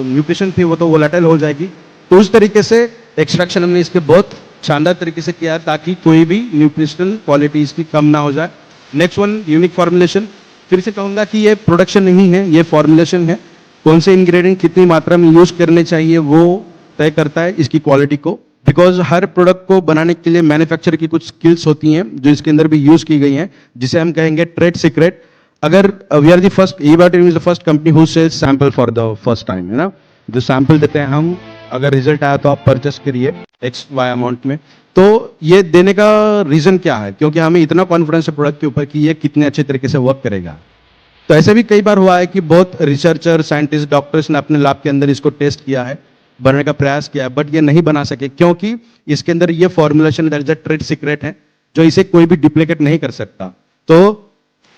न्यूट्रिशन थी वो तो वोलेटाइल हो जाएगी। तो उस तरीके से एक्सट्रैक्शन हमने इसके बहुत शानदार तरीके से किया है ताकि कोई भी न्यूट्रिशनल क्वालिटी इसकी कम ना हो जाए। Next one, unique formulation. फिर से कहूंगा कि ये प्रोडक्शन नहीं है, ये फॉर्मुलेशन है। कौन से इंग्रेडिएंट कितनी मात्रा में यूज करने चाहिए वो तय करता है इसकी क्वालिटी को। बिकॉज हर प्रोडक्ट को बनाने के लिए मैन्युफैक्चर की कुछ स्किल्स होती हैं जो इसके अंदर भी यूज की गई हैं, जिसे हम कहेंगे ट्रेड सीक्रेट। अगर we are the first, e battery is the first company who sells sample for the first time, है ना। जो सैंपल देते हैं हम, अगर रिजल्ट आया तो आप परचेस करिए XY अमाउंट में। तो ये देने का रीजन क्या है? क्योंकि हमें इतना कॉन्फिडेंस है प्रोडक्ट के ऊपर कि ये कितने अच्छे तरीके से वर्क करेगा। तो ऐसे भी कई बार हुआ है कि बहुत रिसर्चर, साइंटिस्ट, डॉक्टर्स ने अपने लैब के अंदर इसको टेस्ट किया है, बनाने का प्रयास किया है, बट ये नहीं बना सके क्योंकि इसके अंदर ये फॉर्मुलेशन ट्रेड सीक्रेट है जो इसे कोई भी डुप्लीकेट नहीं कर सकता। तो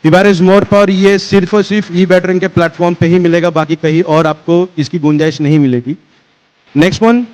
इज मोर पावर, ये सिर्फ और सिर्फ ई-बैटरिंग के प्लेटफॉर्म पे ही मिलेगा, बाकी कहीं और आपको इसकी गुंजाइश नहीं मिलेगी। Next one,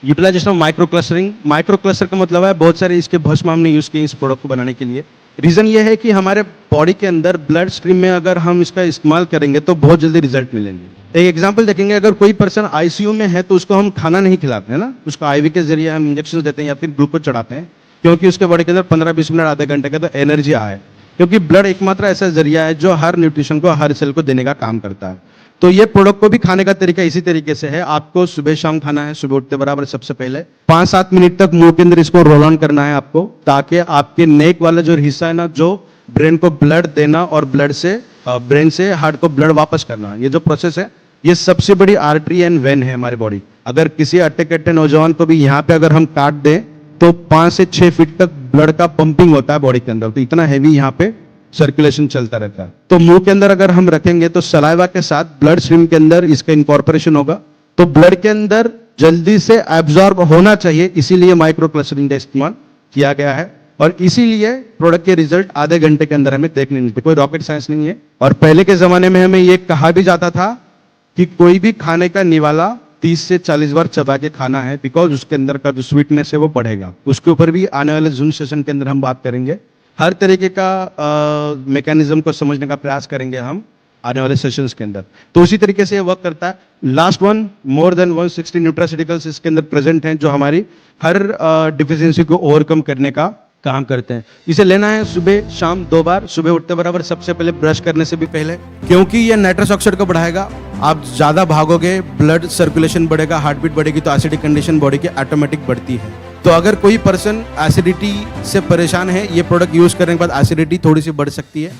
utilisation of micro clustering. Micro cluster का मतलब है बहुत सारे इसके भस्म हमने यूज किए इस प्रोडक्ट को बनाने के लिए। रीज़न ये है कि हमारे बॉडी के अंदर ब्लड स्ट्रीम में अगर हम इसका इस्तेमाल करेंगे तो बहुत जल्दी रिजल्ट मिलेंगे। एक एग्जांपल देखेंगे, अगर कोई पर्सन आईसीयू में है तो उसको हम खाना नहीं खिलाते हैं ना, उसको आईवी के जरिए हम इंजेक्शन देते हैं या फिर ग्लूकोज चढ़ाते हैं, क्योंकि उसके बॉडी के अंदर 15-20 मिनट आधे घंटे का तो एनर्जी आए, क्योंकि ब्लड एकमात्र ऐसा जरिया है जो हर न्यूट्रिशन को हर सेल को देने का काम करता है। तो ये प्रोडक्ट को भी खाने का तरीका इसी तरीके से है। आपको सुबह शाम खाना है, सुबह उठते बराबर सबसे पहले 5-7 मिनट तक मुंह के अंदर इसको रोल ऑन करना है आपको, ताकि आपके नेक वाला जो हिस्सा है ना, जो ब्रेन को ब्लड देना और ब्लड से ब्रेन से हार्ट को ब्लड वापस करना, ये जो प्रोसेस है ये सबसे बड़ी आर्टरी एंड वेन है हमारी बॉडी। अगर किसी अट्टे-कट्टे नौजवान को भी यहाँ पे अगर हम काट दें तो 5 से 6 फीट तक ब्लड का पंपिंग होता है बॉडी के अंदर, तो इतना हैवी यहाँ पे सर्कुलेशन चलता रहता है। तो मुंह के अंदर अगर हम रखेंगे तो सलाइवा के साथ ब्लड स्ट्रीम के अंदर इसका इनकॉर्पोरेशन होगा, तो ब्लड के अंदर जल्दी से एब्जॉर्ब होना चाहिए, इसीलिए माइक्रो क्लस्टरिंग का इस्तेमाल किया गया है और इसीलिए प्रोडक्ट के रिजल्ट आधे घंटे के अंदर हमें देखने मिलते। कोई रॉकेट साइंस नहीं है। और पहले के जमाने में हमें ये कहा भी जाता था कि कोई भी खाने का निवाला 30 से 40 बार चबा के खाना है, बिकॉज उसके अंदर का जो स्वीटनेस है वो बढ़ेगा। उसके ऊपर भी आने वाले जून सेशन के अंदर हम बात करेंगे। हर तरीके का मैकेनिज्म को समझने का प्रयास करेंगे हम आने वाले सेशंस के अंदर। तो उसी तरीके से ये वर्क करता है। Last one, more than 160 nutraceuticals इसके अंदर प्रेजेंट हैं, जो हमारी हर डिफिशियंसी को ओवरकम करने का काम करते हैं। इसे लेना है सुबह शाम 2 बार, सुबह उठते बराबर सबसे पहले, ब्रश करने से भी पहले, क्योंकि ये नाइट्रस ऑक्साइड को बढ़ाएगा। आप ज्यादा भागोगे, ब्लड सर्कुलेशन बढ़ेगा, हार्ट बीट बढ़ेगी, तो एसिडिक कंडीशन बॉडी की ऑटोमेटिक बढ़ती है। तो अगर कोई पर्सन एसिडिटी से परेशान है, ये प्रोडक्ट यूज करने के बाद एसिडिटी थोड़ी सी बढ़ सकती है।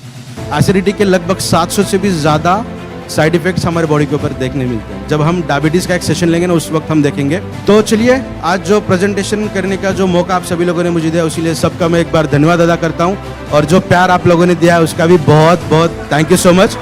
एसिडिटी के लगभग 700 से भी ज्यादा साइड इफेक्ट्स हमारे बॉडी के ऊपर देखने मिलते हैं। जब हम डायबिटीज का एक सेशन लेंगे ना, उस वक्त हम देखेंगे। तो चलिए, आज जो प्रेजेंटेशन करने का जो मौका आप सभी लोगों ने मुझे दिया, उसी लिए सबका मैं एक बार धन्यवाद अदा करता हूं, और जो प्यार आप लोगों ने दिया है उसका भी बहुत बहुत थैंक यू सो मच।